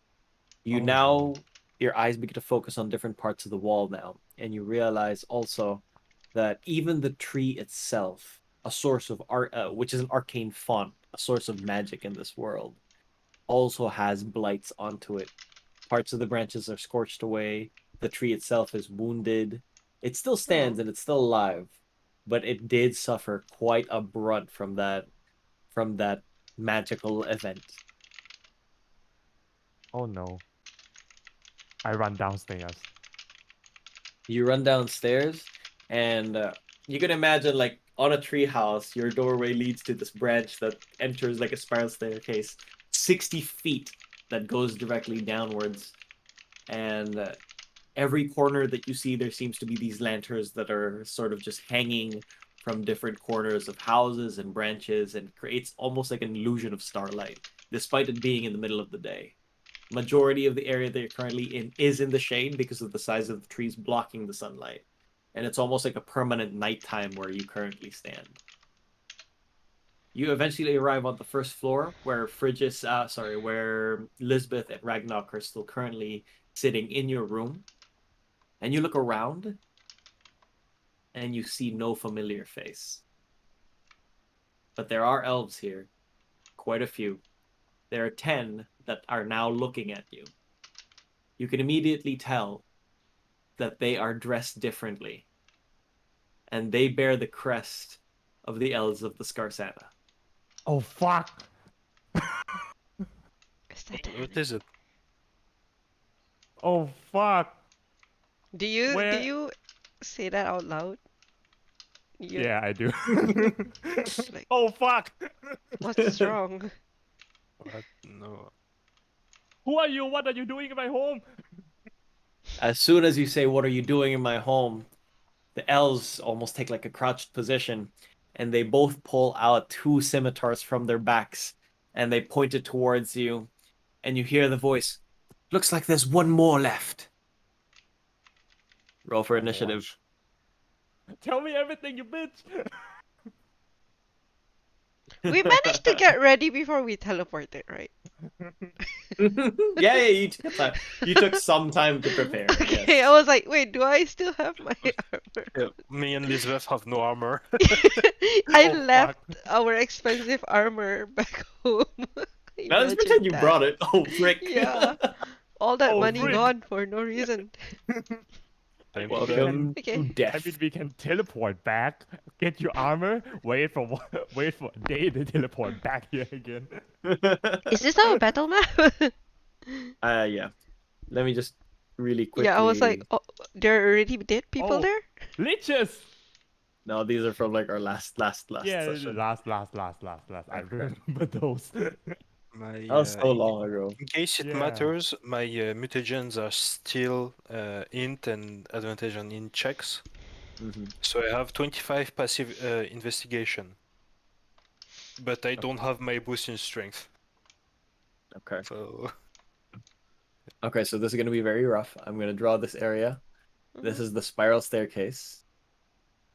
You oh no. now, your eyes begin to focus on different parts of the wall now, and you realize also that even the tree itself, a source of art, which is an arcane font, a source of magic in this world, also has blights onto it. Parts of the branches are scorched away. The tree itself is wounded. It still stands Oh, and it's still alive, but it did suffer quite a brunt from that magical event. Oh no. I run downstairs. You run downstairs, and you can imagine like on a tree house, your doorway leads to this branch that enters like a spiral staircase, 60 feet that goes directly downwards. And every corner that you see, there seems to be these lanterns that are sort of just hanging from different corners of houses and branches and creates almost like an illusion of starlight, despite it being in the middle of the day. Majority of the area that you're currently in is in the shade because of the size of the trees blocking the sunlight. And it's almost like a permanent nighttime where you currently stand. You eventually arrive on the first floor where where Lisbeth and Ragnarok are still currently sitting in your room. And you look around and you see no familiar face. But there are elves here, quite a few. There are 10 that are now looking at you. You can immediately tell that they are dressed differently, and they bear the crest of the elves of the Scarsana. Oh fuck! is that what is it? Oh fuck! Do Where? you say that out loud? You Yeah, I do. like Oh fuck! what's wrong? What? No. Who are you? What are you doing in my home? As soon as you say, "What are you doing in my home?" the elves almost take like a crouched position, and they both pull out two scimitars from their backs, and they point it towards you, and you hear the voice, "Looks like there's one more left." Roll for Oh boy. initiative. Tell me everything, you bitch! We managed to get ready before we teleported, right? Yeah, you took time. You took some time to prepare. Okay, Yes. I was like, wait, do I still have my armor? Yeah, me and Lisbeth have no armor. I Oh left fuck! our expensive armor back home. Now let's Imagine pretend you that. brought it. Oh, frick. Yeah, all that Oh money frick! gone for no reason. Time to die. Welcome Okay. to death. We can teleport back, get your armor, wait for a day to teleport back here again. Is this our battle map? Yeah. Let me just really Yeah, I was like, quickly. oh, there are already dead people Oh, there? leeches! No, these are from like our last Yeah, session. last. I remember those. My That was so long ago. in case it Yeah. matters, my mutagens are still int and advantage on int checks. Mhm. So I have 25 passive investigation, but I don't have my boost in strength. Okay. So Okay, so this is gonna be very rough. I'm gonna draw this area. This Mhm. is the spiral staircase.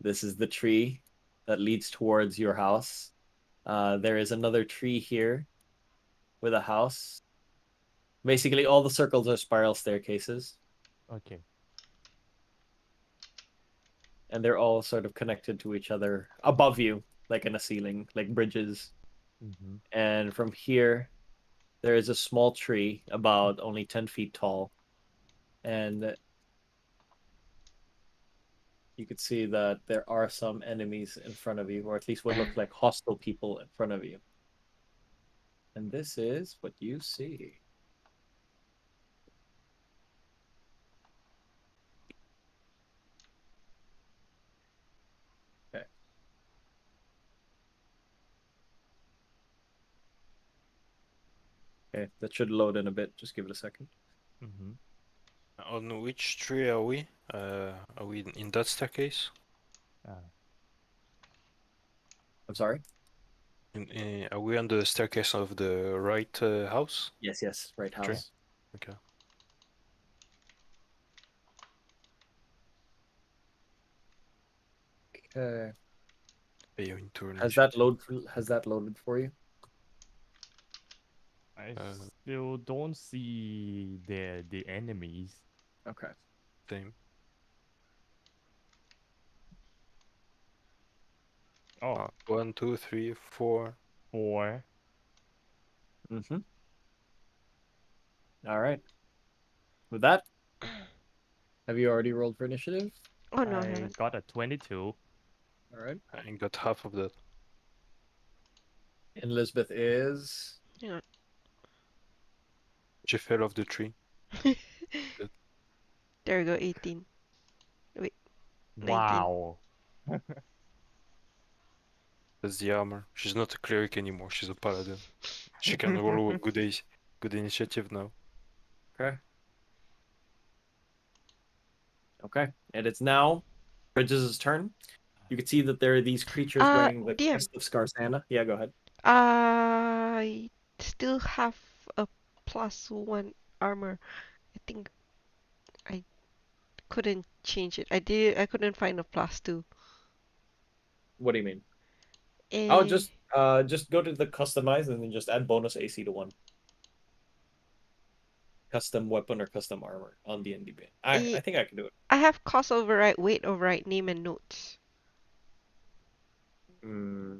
This is the tree that leads towards your house. There is another tree here with a house. Basically, all the circles are spiral staircases, Okay. and they're all sort of connected to each other above you, like in a ceiling, like bridges. Mm-hmm. And from here, there is a small tree about only 10 feet tall. And you could see that there are some enemies in front of you, or at least what look like hostile people in front of you. And this is what you see. Okay. Okay, that should load in a bit. Just give it a second. Mm-hmm. On which tree are we? Are we in that staircase? I'm sorry? Are we on the staircase of the right house? Yes, yes, right Tree? house. Okay. Okay. You're into Has that initiative. has that loaded for you? I Uh, still don't see the enemies. Okay. Same. Oh, 1, 2, 3, 4. 4. Mm-hmm. All right. With that, have you already rolled for initiative? Oh no, I I haven't. got a 22. All right. I got half of that. And Lisbeth is Hang on. She fell off the tree. There we go, 18. Wait, 19. Wow. That's the armor. She's not a cleric anymore. She's a paladin. She can roll with good initiative now. okay. Okay. And it's now Bridges' turn. You can see that there are these creatures wearing the DM. crest of Scarsana. Yeah, go ahead. I still have a +1 armor. I think I couldn't change it. I couldn't find a +2. What do you mean? Oh, Eh, just go to the customize and then just add bonus AC to 1. Custom weapon or custom armor on D&D. eh, I think I can do it. I have cost override, weight override, name and notes. Hmm.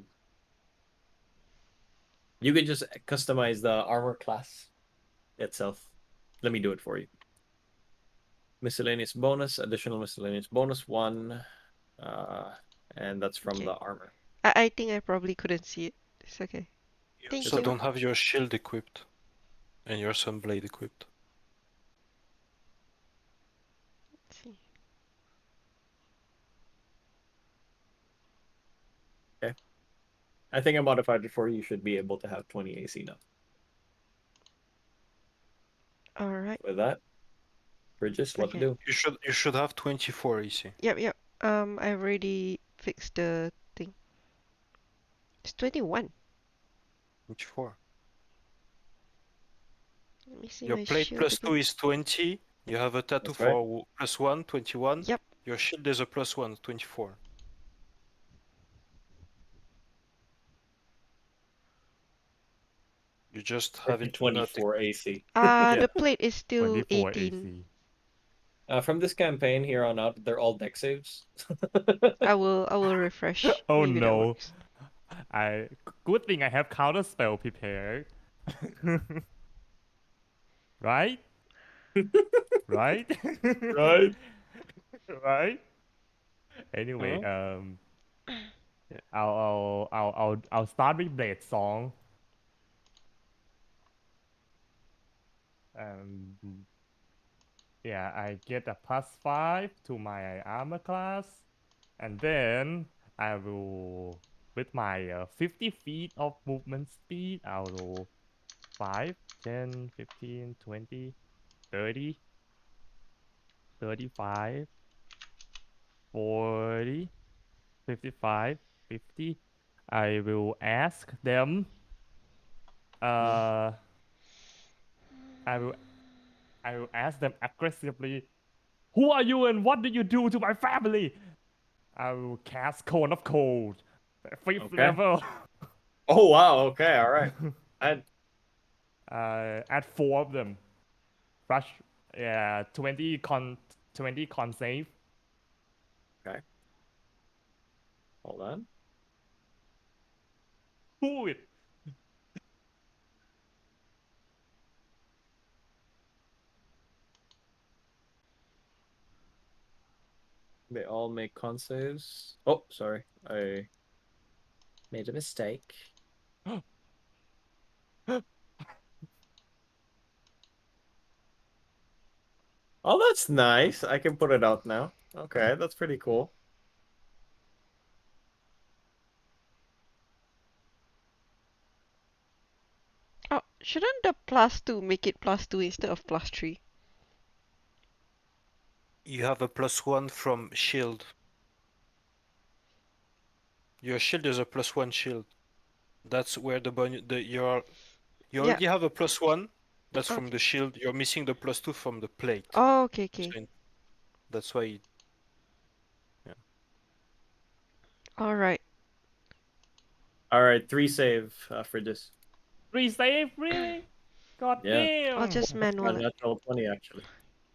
You could just customize the armor class itself. Let me do it for you. Miscellaneous bonus, additional miscellaneous bonus 1. Uh, and that's from Okay. the armor. I think I probably couldn't see it. It's okay. You Thank also you. don't have your shield equipped. And your sunblade equipped. Let's see. Okay. I think I modified it for you. You should be able to have 20 AC now. All right. With that, Bridges, what to Okay. do? You should have 24 AC. Yep, yep. I've already fixed the thing. It's 21. 24. Let me see Your my plate shield plus 2 again. is 20. You have a tattoo That's right. for +1, 21. Yep. Your shield is a +1, 24. You just have it not. 24 AC. The Yeah. plate is still 24 18. AC. From this campaign here on out, they're all deck saves. I will refresh. Oh Maybe that no. works. Good thing I have counter spell prepared. Right? Right? Right? Right? Anyway, Huh? I'll start with Blade Song. Yeah, I get a +5 to my armor class, and then I will, with my 50 feet of movement speed, I will 5, 10, 15, 20, 30, 35, 40, 55, 50. I will ask them. Uh, I will I will ask them aggressively. Who are you and what did you do to my family? I will cast Cone of Cold. 5th Okay. level. Oh wow. Okay. All right. I Add 4 of them. Rush. Yeah, 20 con save. okay. Hold on. Do it. They all make con saves. Oh, sorry. I made a mistake. Oh, that's nice. I can put it out now. Okay, that's pretty cool. Oh, shouldn't the +2 make it +2 instead of +3? You have a +1 from shield. Your shield is a +1 shield. That's where the bonus. You Yeah. already have a +1. That's from Okay. the shield. You're missing the +2 from the plate. Oh, okay. So that's why. Yeah. All right. All right, 3 save for this. 3 save, really? God Yeah. damn. I'll just A manual it. natural 20 actually.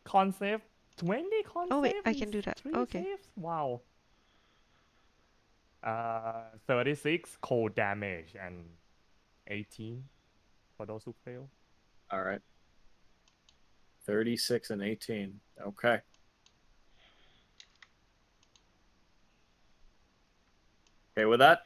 Con save. 20 con Oh wait, save I can do is that. 3 Okay. saves? Wow. 36 cold damage and 18 for those who fail. All right. 36 and 18. Okay. Okay, with that,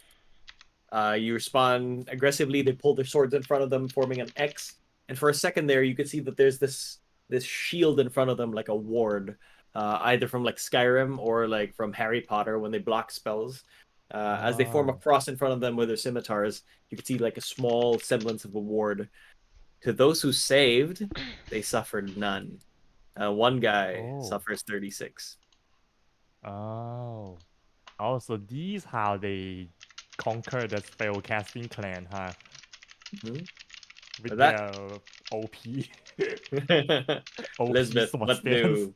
you respond aggressively. They pull their swords in front of them, forming an X. And for a second there, you can see that there's this shield in front of them, like a ward, either from like Skyrim or like from Harry Potter when they block spells. As they form a Oh. cross in front of them with their scimitars, you can see like a small semblance of a ward. To those who saved, they suffered none. One guy Oh. suffers 36. Oh. Oh, so these how they conquer the spell casting clan, huh? Mhm. With With that, their OP. OP Lisbeth, sword what stance. new?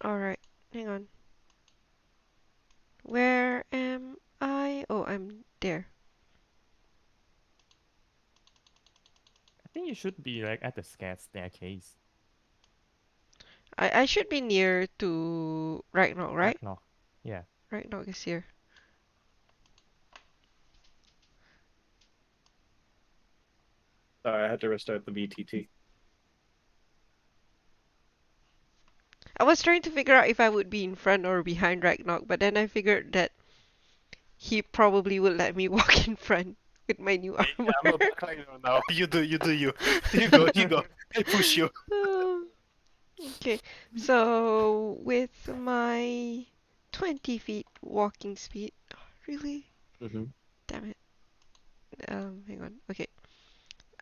All right. Hang on. Where am I? Oh, I'm there. I think you should be like at the staircase. I should be near to Ragnarok, right? Ragnarok. Yeah. Ragnarok is here. Sorry, I had to restart the VTT. I was trying to figure out if I would be in front or behind Ragnarok, but then I figured that he probably would let me walk in front with my new Yeah, armor. I'm a backliner now. You do you. You go. I push you. Okay, so with my 20 feet walking speed, really? Mm-hmm. Damn it. Hang on. Okay,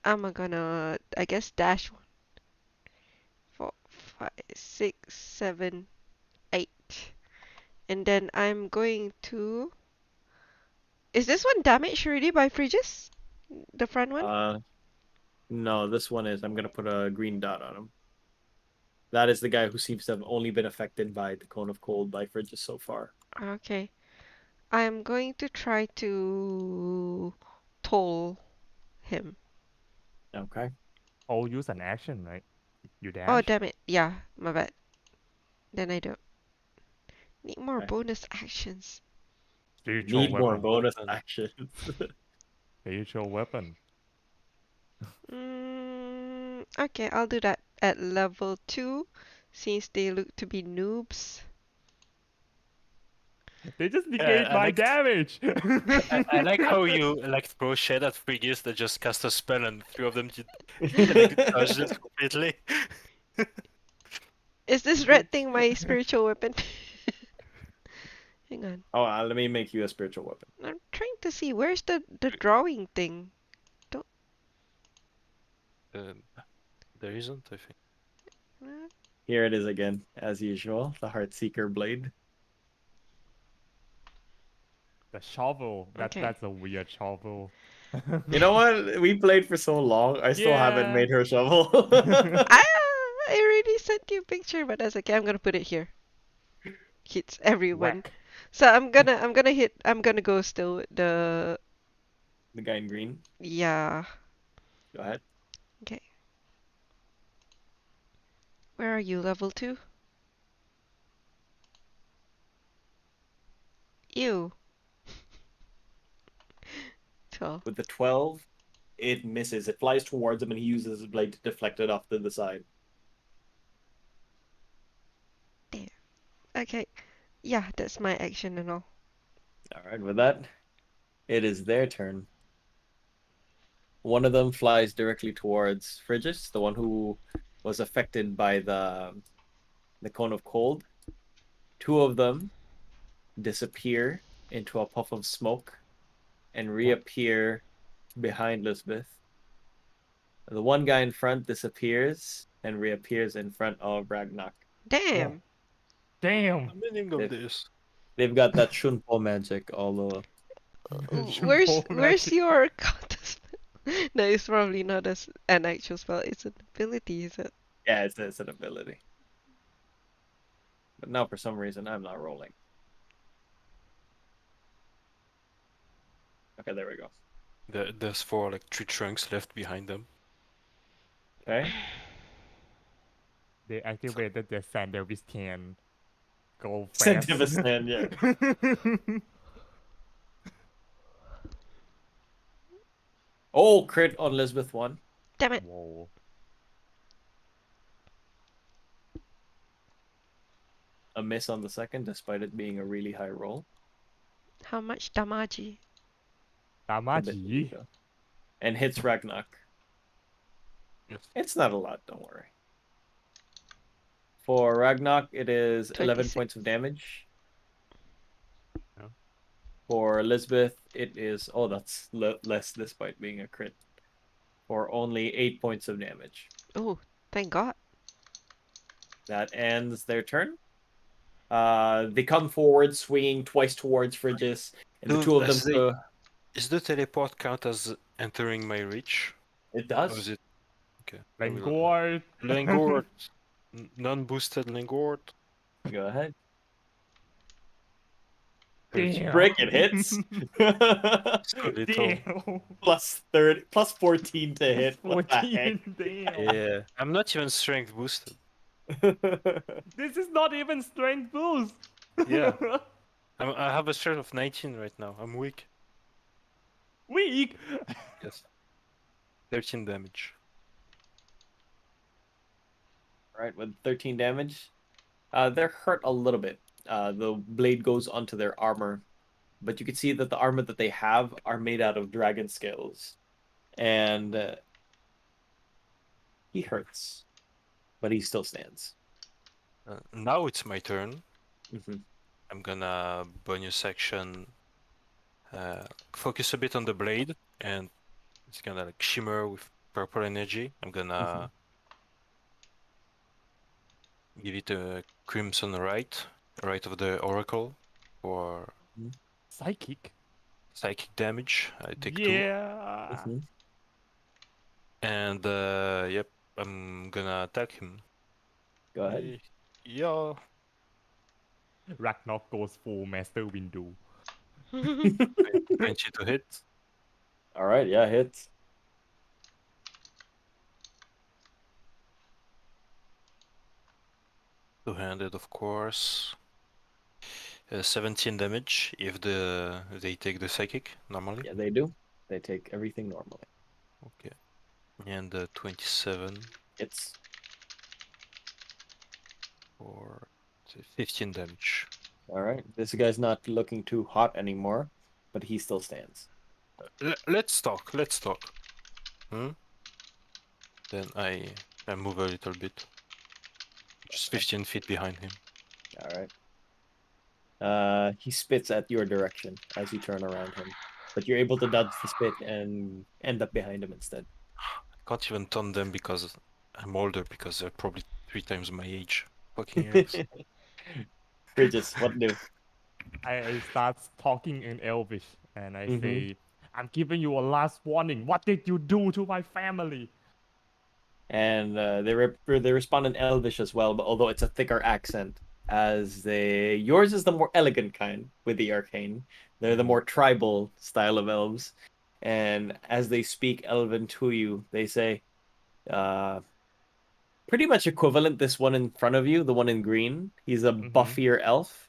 I'm gonna, I guess, dash 1, 4, 5, 6, 7, 8, and then I'm going to. Is this one damaged already by Frigis? The front one? No, this one is. I'm gonna put a green dot on him. That is the guy who seems to have only been affected by the cone of cold by Frigis so far. Okay. I'm going to try to toll him. Okay. Oh, use an action, right? You Oh, dash. damn it. Yeah, my bad. Then I don't. Need more Okay. bonus actions. Spiritual Need more weapon. bonus actions. Spiritual weapon. Okay, I'll do that at level 2 since they look to be noobs. They just Yeah, negate I my like damage. I like how you like throw shade at Frigis that just cast a spell and 3 of them did like dodged it completely. Is this red thing my spiritual weapon? Hang on. Oh, let me make you a spiritual weapon. I'm trying to see where's the drawing thing. There isn't, I think. Uh, Here it is again, as usual. The Heartseeker blade. The shovel. Okay. That's a weird shovel. You know what? We played for so long. I still haven't Yeah. made her shovel. I already sent you a picture, but that's okay. I'm gonna put it here. Hits everyone. Whack. So I'm gonna go still with the The guy in green. yeah. Go ahead. Okay. Where are you? Level 2? Ew. 12. With the 12, it misses. It flies towards him, and he uses his blade to deflect it off to the side. Damn. Okay. Yeah, that's my action and all. All right, with that, it is their turn. One of them flies directly towards Frigis, the one who was affected by the cone of cold. Two of them disappear into a puff of smoke and reappear behind Lisbeth. The one guy in front disappears and reappears in front of Ragnak. Damn. Damn. The meaning of They- this. They've got that Shunpo magic all over. Where's your contest? No, it's probably not an actual spell. It's an ability, is it? Yeah, it's an ability. But now for some reason I'm not rolling. Okay, there we go. There's 4 like tree trunks left behind them. Okay. They activated the Sander which can go Send fast. him a stand, yeah. Oh, crit on Lisbeth 1. Damn it. Whoa. A miss on the second, despite it being a really high roll. How much damage? A bit Damaji. weaker. And hits Ragnak. Yes. It's not a lot, don't worry. For Ragnak, it is 11 26. points of damage. Yeah. For Elizabeth, it is... Oh, that's less despite being a crit. For only 8 points of damage. Oh, thank God. That ends their turn. They come forward, swinging twice towards Frigis, and the Dude, two of them... as Is the teleport count as entering my reach? It Or does. is it? Okay. I will- Langord. Langord. Non-boosted Langord. Go ahead. Damn. Frick, it hits. So little. Damn. plus 30, plus 14 to hit. What the heck? 14. Damn. Yeah. I'm not even strength boosted. This is not even strength boost. Yeah. I have a strength of 19 right now. I'm weak. Weak. Yes. 13 damage. Right, with 13 damage. They're hurt a little bit. The blade goes onto their armor, but you can see that the armor that they have are made out of dragon scales. And he hurts, but he still stands. Now it's my turn. Mhm. I'm gonna bonus action focus a bit on the blade, and it's gonna like shimmer with purple energy. I'm gonna give it a crimson right of the oracle for Psychic. psychic damage. I take 2. Yeah. Mhm. And yep, I'm gonna attack him. Go ahead. Yeah. Ragnarok goes full master window. 20 to hit. All right, yeah, hits. Two-handed, of course. 17 damage if they take the psychic normally. Yeah, they do. They take everything normally. Okay. And 27 Hits. for 15 damage. All right. This guy's not looking too hot anymore, but he still stands. Let's talk. Let's talk. Then I move a little bit. Just 15 feet behind him. All right. He spits at your direction as you turn around him, but you're able to dodge the spit and end up behind him instead. I can't even turn them because I'm older, because they're probably 3 times my age. Fucking eggs. Bridges, what do? I start talking in Elvish and I Mhm. say, I'm giving you a last warning. What did you do to my family? And they respond in Elvish as well, but although it's a thicker accent, yours is the more elegant kind with the arcane. They're the more tribal style of elves. And as they speak Elven to you, they say, pretty much equivalent. This one in front of you, the one in green, he's a buffier elf.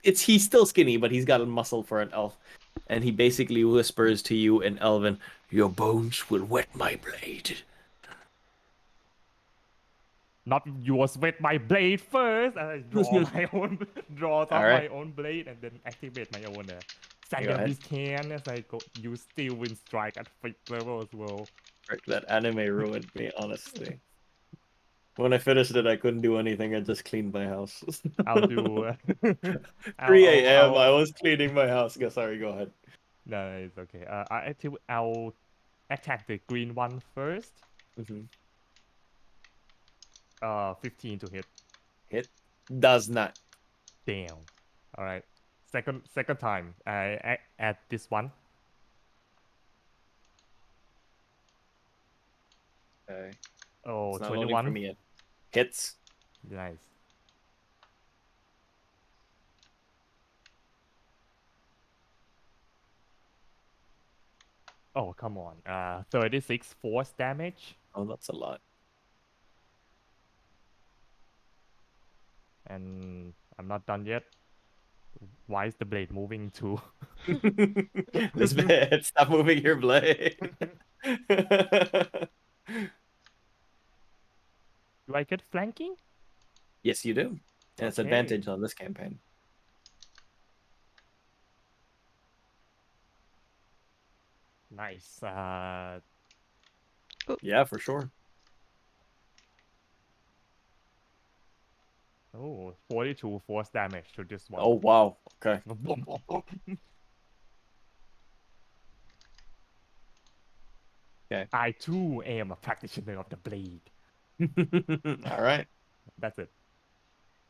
He's still skinny, but he's got a muscle for an elf. And he basically whispers to you in Elven, "Your bones will wet my blade." Not yours with my blade first. And I draw my own, draws All off right, my own blade, and then activate my own go Sanderby's ahead. can as I go use Steel Wind Strike at 5th level as well. Frick, that anime ruined me, honestly. When I finished it, I couldn't do anything. I just cleaned my house. I'll do. 3 a.m. I was cleaning my house. Sorry, go ahead. No, it's okay. I'll attack the green one first. Mhm. 15 to hit. Hit does not. Damn. All right. Second time. I add this one. Okay. Oh, It's not loading for 21. me yet. Hits. Nice. Oh, come on. 36 force damage. Oh, that's a lot. And I'm not done yet. Why is the blade moving too? Lisbeth, stop moving your blade. Do I get flanking? Yes, you do. And it's Okay. advantage on this campaign. Nice. Yeah, for sure. Oh, 42 force damage to this one. Oh, wow. Okay. Okay. I too am a practitioner of the blade. All right. That's it.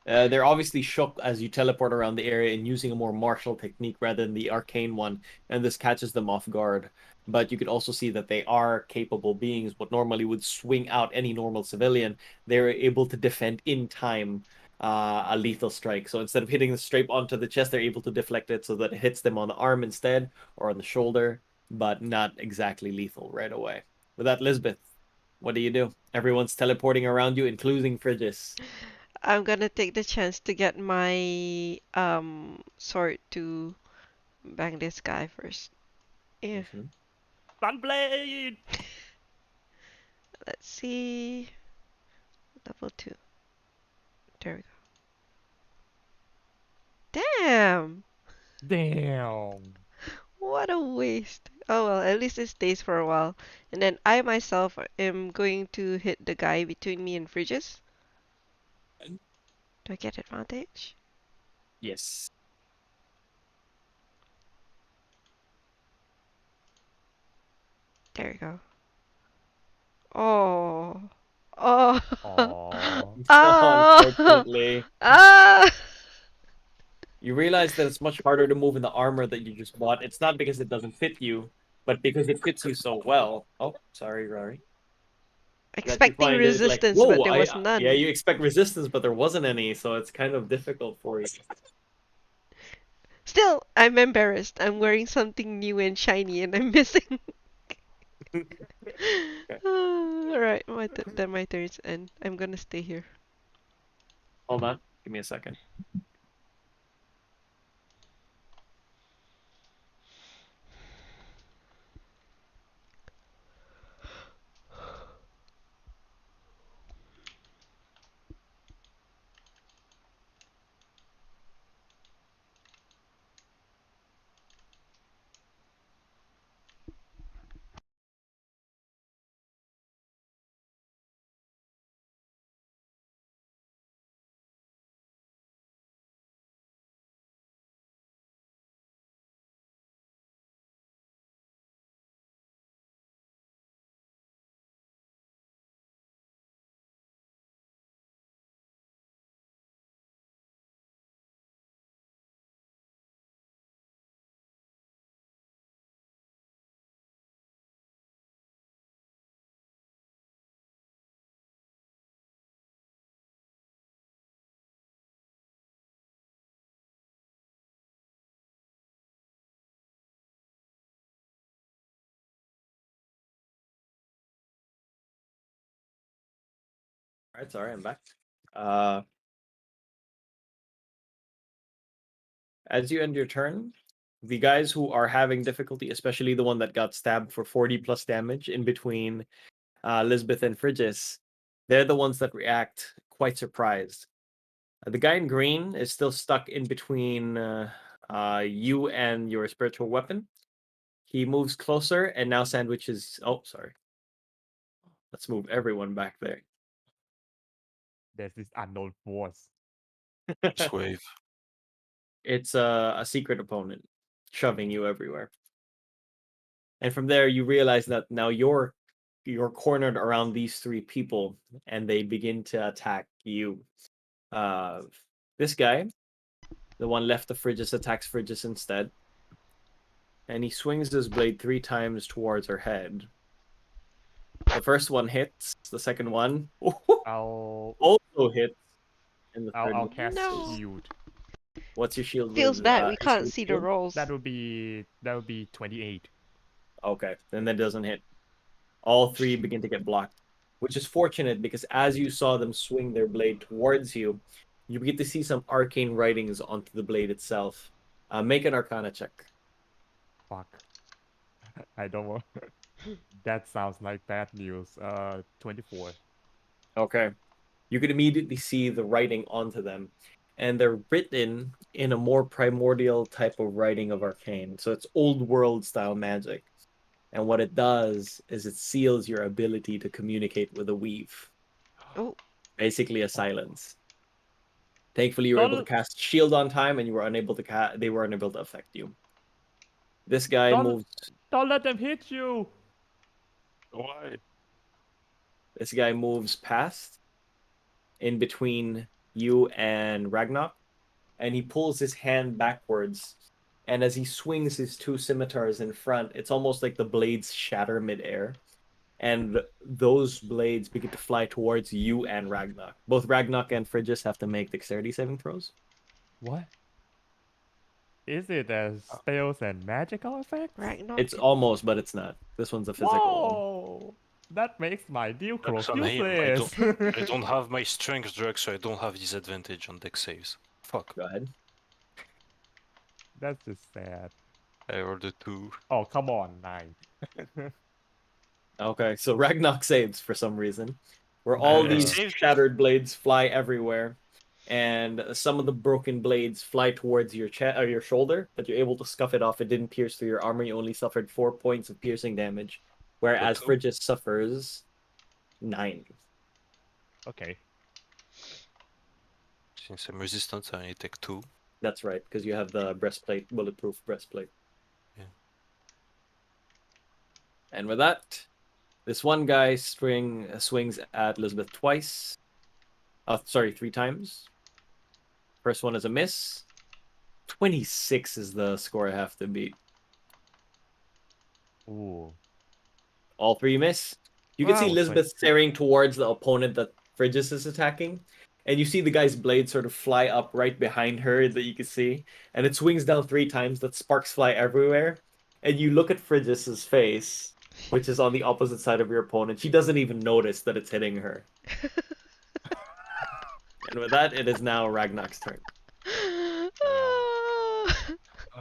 They're obviously shook as you teleport around the area and using a more martial technique rather than the arcane one, and this catches them off guard. But you could also see that they are capable beings. What normally would swing out any normal civilian, they're able to defend in time a lethal strike. So instead of hitting the straight onto the chest, they're able to deflect it so that it hits them on the arm instead or on the shoulder, but not exactly lethal right away. With that, Lisbeth, what do you do? Everyone's teleporting around you, including Frigis. I'm gonna take the chance to get my sword to bang this guy first. Yeah, Mhm. Sunblade! let's see. Level 2. There we go. Damn! Damn. What a waste. Oh well, at least it stays for a while. And then I myself am going to hit the guy between me and Fridges. Do I get advantage? Yes. There we go. Oh. Oh. Aww. Ah. Unfortunately, Ah. you realize that it's much harder to move in the armor that you just bought. It's not because it doesn't fit you, but because it fits you so well. Oh, sorry, Rory. That you Expecting find is like, resistance, but whoa, there was yeah, none. you expect resistance, but there wasn't any, so it's kind of difficult for you. Still, I'm embarrassed. I'm wearing something new and shiny and I'm missing. Okay, Alright, then my turn's end. I'm gonna stay here. hold on. Give me a second. Alright, sorry, I'm back. As you end your turn, the guys who are having difficulty, especially the one that got stabbed for 40 plus damage in between Lisbeth and Frigis, they're the ones that react quite surprised. The guy in green is still stuck in between you and your spiritual weapon. He moves closer and now sandwiches. Oh, sorry. Let's move everyone back there. There's this unknown force. Just wave. It's a secret opponent shoving you everywhere. And from there, you realize that now you're cornered around these three people, and they begin to attack you. This guy, the one left of Frigis, attacks Frigis instead, and he swings his blade 3 times towards her head. The first one hits. The second one I'll also hits, and the third I'll one. cast No. shield. What's your shield? Feels with, bad. We AC can't see the shield? rolls. That would be 28. Okay, then that doesn't hit. All 3 begin to get blocked, which is fortunate because as you saw them swing their blade towards you, you get to see some arcane writings onto the blade itself. Make an Arcana check. Fuck. I don't want. That sounds like bad news. 24. Okay. You can immediately see the writing onto them, and they're written in a more primordial type of writing of arcane. So it's old world style magic. And what it does is it seals your ability to communicate with a weave. Oh, Basically a silence. Thankfully, you were able to cast shield on time, and you were unable to they were unable to affect you. This guy moves. Don't let them hit you. Why? This guy moves past, in between you and Ragnarok, and he pulls his hand backwards. And as he swings his 2 scimitars in front, it's almost like the blades shatter midair, and those blades begin to fly towards you and Ragnarok. Both Ragnarok and Frigis have to make dexterity saving throws. What? Is it as spells and magical effects? Ragnarok. It's almost, but it's not. This one's a physical one. Whoa! That makes my deal That's close on him. useless. I don't have my strength drug, so I don't have disadvantage on dex saves. Fuck. Go ahead. That's just sad. I rolled a 2. Oh, come on, 9. Okay, so Ragnarok saves for some reason, where all I these saved. shattered blades fly everywhere, and some of the broken blades fly towards your chest or your shoulder, but you're able to scuff it off. It didn't pierce through your armor. You only suffered 4 points of piercing damage, whereas But- Frigis suffers 9. Okay. Since I'm resistant, I only take 2. That's right, because you have the breastplate, bulletproof breastplate. Yeah. And with that, this one guy swings at Lisbeth twice. Sorry, 3 times. First one is a miss. 26 is the score I have to beat. Ooh. All 3 miss. You can see Wow, Lisbeth staring towards the opponent that Frigis is attacking. And you see the guy's blade sort of fly up right behind her that you can see. And it swings down 3 times, that sparks fly everywhere. And you look at Frigis's face, which is on the opposite side of your opponent. She doesn't even notice that it's hitting her. And with that, it is now Ragnar's turn.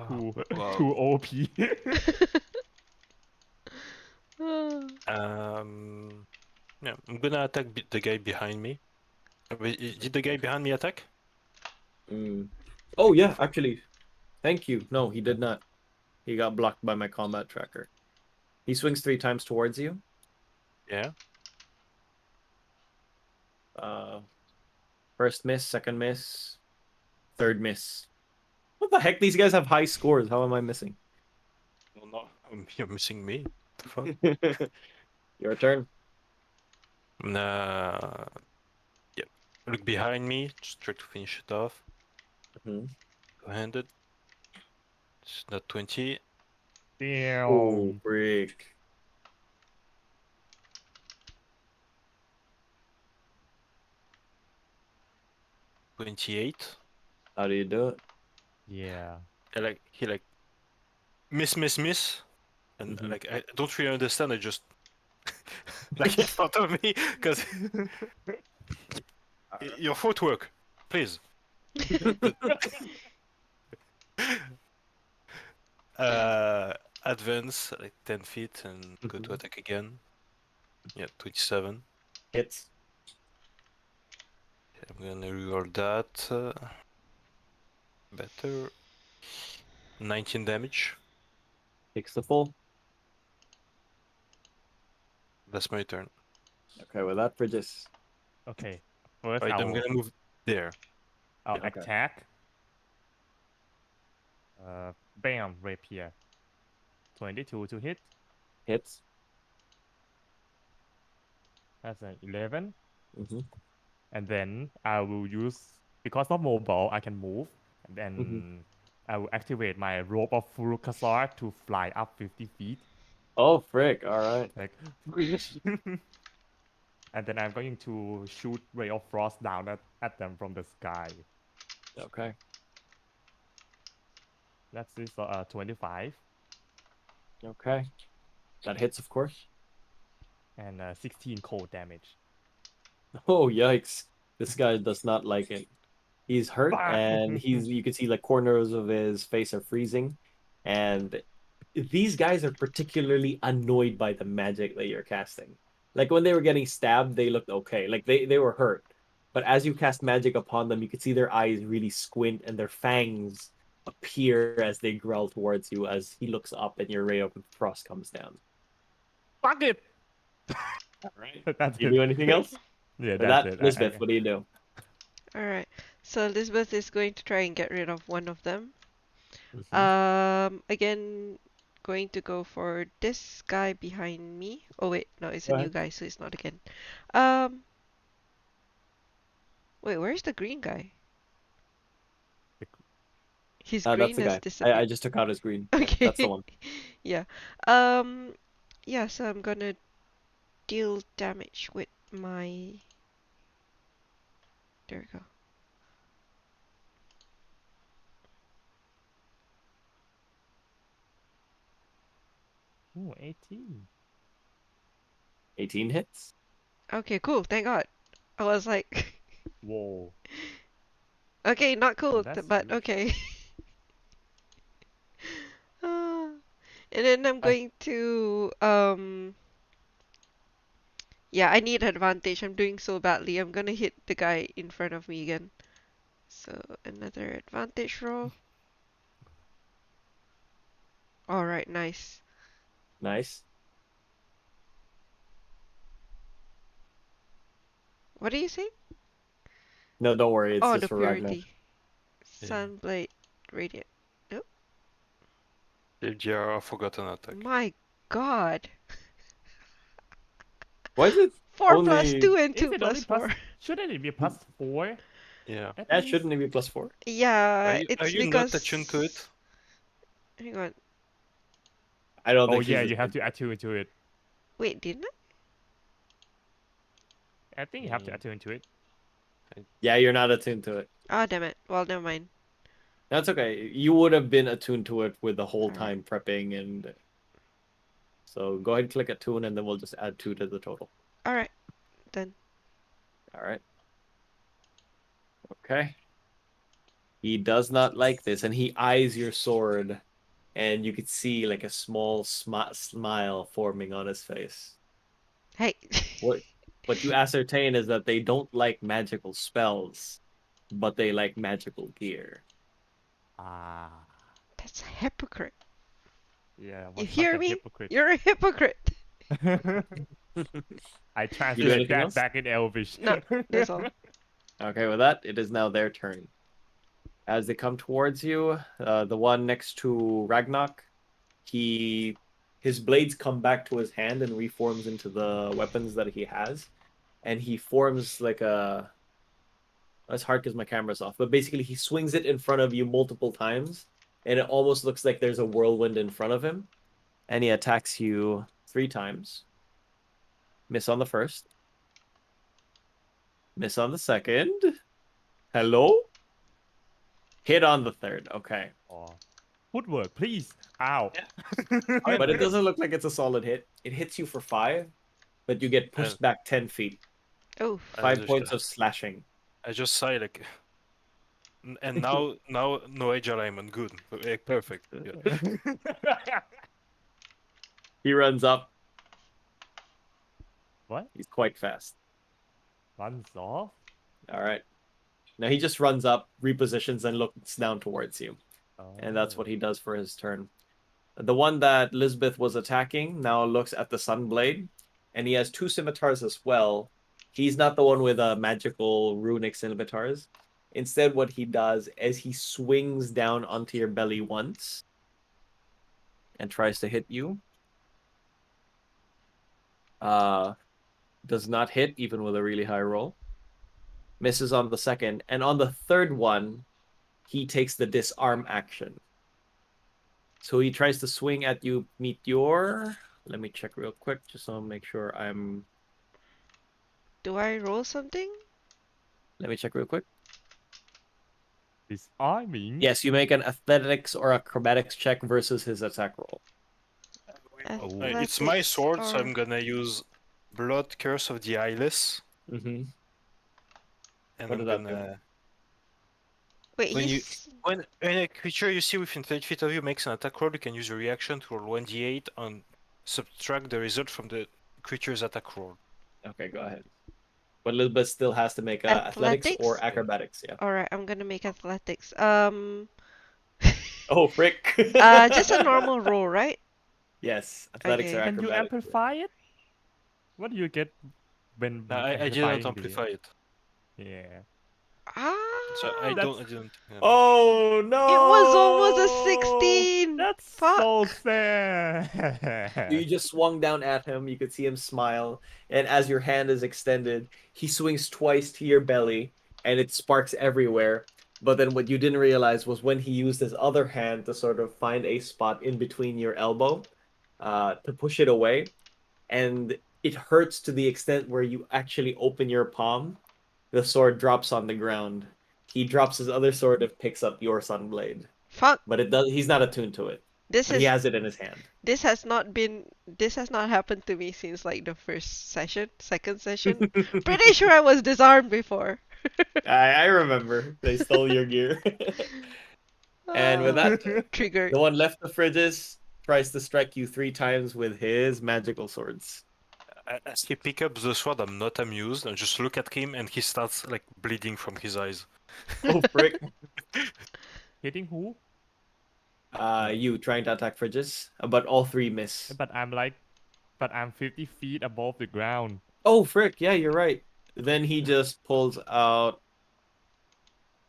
Too, Wow. too OP. Yeah, I'm gonna attack the guy behind me. Wait, did the guy behind me attack? Oh, yeah, actually. Thank you. No, he did not. He got blocked by my combat tracker. He swings 3 times towards you. Yeah. First miss, second miss, third miss. What the heck? These guys have high scores. How am I missing? Well, no, you're missing me. The fuck? Your turn. Nah. Yeah. Look behind me. Just try to finish it off. Mhm. Two-handed. It's not 20. Damn. Oh, freak. 28. How do you do it? Yeah. He miss, and Mhm. like I don't really understand. I just like in front of me because Your footwork, please. Advance like 10 feet and go to attack again. Yeah, 27. Hits. I'm gonna reroll that. Better. 19 damage. Takes the full. That's my turn. Okay, with that, Bridges. Okay. First, Alright, I'm I'll gonna move there. I'll Okay. attack. Bam, rapier. 22 to hit. Hits. That's an 11. Mm-hmm. And then I will use, because of mobile, I can move. And then I will activate my rope of Furukasar to fly up 50 feet. Oh, frick. All right. Like, and then I'm going to shoot Ray of Frost down at them from the sky. Okay. That's this 25 Okay. That hits, of course. and 16 cold damage. Oh, yikes. This guy does not like it. He's hurt, and you can see like corners of his face are freezing. And these guys are particularly annoyed by the magic that you're casting. Like when they were getting stabbed, they looked okay. Like they were hurt. But as you cast magic upon them, you could see their eyes really squint and their fangs appear as they growl towards you as he looks up and your ray of frost comes down. Fuck it! All right. That's You it. do anything else? Yeah, With that's that, it. Lisbeth, what do you do? Alright. So Lisbeth is going to try and get rid of one of them. Again, going to go for this guy behind me. Oh wait, no, it's Go a new ahead. guy, so it's not again. Wait, where's the green guy? His That's green the has guy. I disappeared. just took out his green. Okay. That's the one. Yeah. Yeah, so I'm gonna deal damage with my... There we go. Ooh, 18. 18 hits. Okay, cool, thank God. I was like... Whoa. Okay, not cool, That's but huge. okay. And then I'm going to yeah, I need advantage. I'm doing so badly. I'm gonna hit the guy in front of me again. So another advantage roll. Alright, nice. Nice. What do you say? No, don't worry. It's Oh, just the for Ragnar. purity. Sunblade Radiant. JR forgotten attack. My God. Why is it 4 plus only... 2 and Is 2 it plus only 4. Shouldn't it be plus 4? Yeah. At That least? shouldn't it be plus 4? Yeah, Are it's you because... not attuned to it? Hang on. I don't Oh think yeah, she's... you have to attune to it. Wait, didn't I? I think you have to attune to it. Yeah, you're not attuned to it. Ah, damn it. Well, never mind. That's okay. You would have been attuned to it with the whole time prepping and... So go ahead and click attune and then we'll just add 2 to the total. Alright, then. All right. Okay. He does not like this, and he eyes your sword, and you could see like a small smile forming on his face. Hey. What you ascertain is that they don't like magical spells, but they like magical gear. Ah. That's a hypocrite. Yeah, You what's hear such a me? hypocrite? You're a hypocrite. I You do translated anything that else? back in Elvish. No, that's all. Okay, with that, it is now their turn. As they come towards you, the one next to Ragnarok, his blades come back to his hand and reforms into the weapons that he has, and he forms like a... It's hard because my camera's off, but basically he swings it in front of you multiple times, and it almost looks like there's a whirlwind in front of him, and he attacks you 3 times. Miss on the first. Miss on the second. Hello? Hit on the third. Okay. Oh. Footwork, please. Ow. But it doesn't look like it's a solid hit. It hits you for 5, but you get pushed back 10 feet. Oh, 5 points of slashing. I just sigh like, and now no edge alignment. Good. Perfect. Yeah. He runs up. What? He's quite fast. Runs off? All right. Now he just runs up, repositions, and looks down towards you. And that's what Oh. he does for his turn. The one that Lisbeth was attacking now looks at the Sunblade, and he has two scimitars as well. He's not the one with magical runic scimitars. Instead, what he does is he swings down onto your belly once and tries to hit you. Does not hit, even with a really high roll. Misses on the second. And on the third one, he takes the disarm action. So he tries to swing at you, Meteor. Let me check real quick, just so I make sure I'm... Do I roll something? Let me check real quick. Disarming? Yes, you make an athletics or acrobatics check versus his attack roll. It's my Athletics sword, so or- I'm gonna use Blood Curse of the Eyeless, Mm-hmm. and What I'm does that do? gonna. Wait, When he's when a creature you see within 30 feet of you makes an attack roll, you can use a reaction to roll 1d8 and subtract the result from the creature's attack roll. Okay, go ahead. But Elizabeth still has to make athletics or Athletics? acrobatics, yeah. Alright, I'm gonna make athletics. Oh, frick. Just a normal roll, right? Yes, athletics or Okay. Can you acrobatics. amplify it? What do you get when I did amplifying not the... amplify it, Yeah. so I That's- didn't. Oh, no! It was almost a 16! That's Fuck! so You sad. just swung down at him. You could see him smile. And as your hand is extended, he swings twice to your belly, and it sparks everywhere. But then what you didn't realize was when he used his other hand to sort of find a spot in between your elbow, to push it away, and it hurts to the extent where you actually open your palm. The sword drops on the ground. He drops his other sword and picks up your sunblade. Fuck! But it does. He's not attuned to it. This But he is has it in his hand. this has not happened to me since like the first session, second session. Pretty sure I was disarmed before. I remember. They stole your gear. And with that, Triggered. the one left of Frigis tries to strike you 3 times with his magical swords. As he picks up the sword, I'm not amused. I just look at him, and he starts like bleeding from his eyes. Oh, frick. Hitting who? You trying to attack Frigis, but all 3 miss. But I'm 50 feet above the ground. Oh, frick. Yeah, you're right. Then he just pulls out.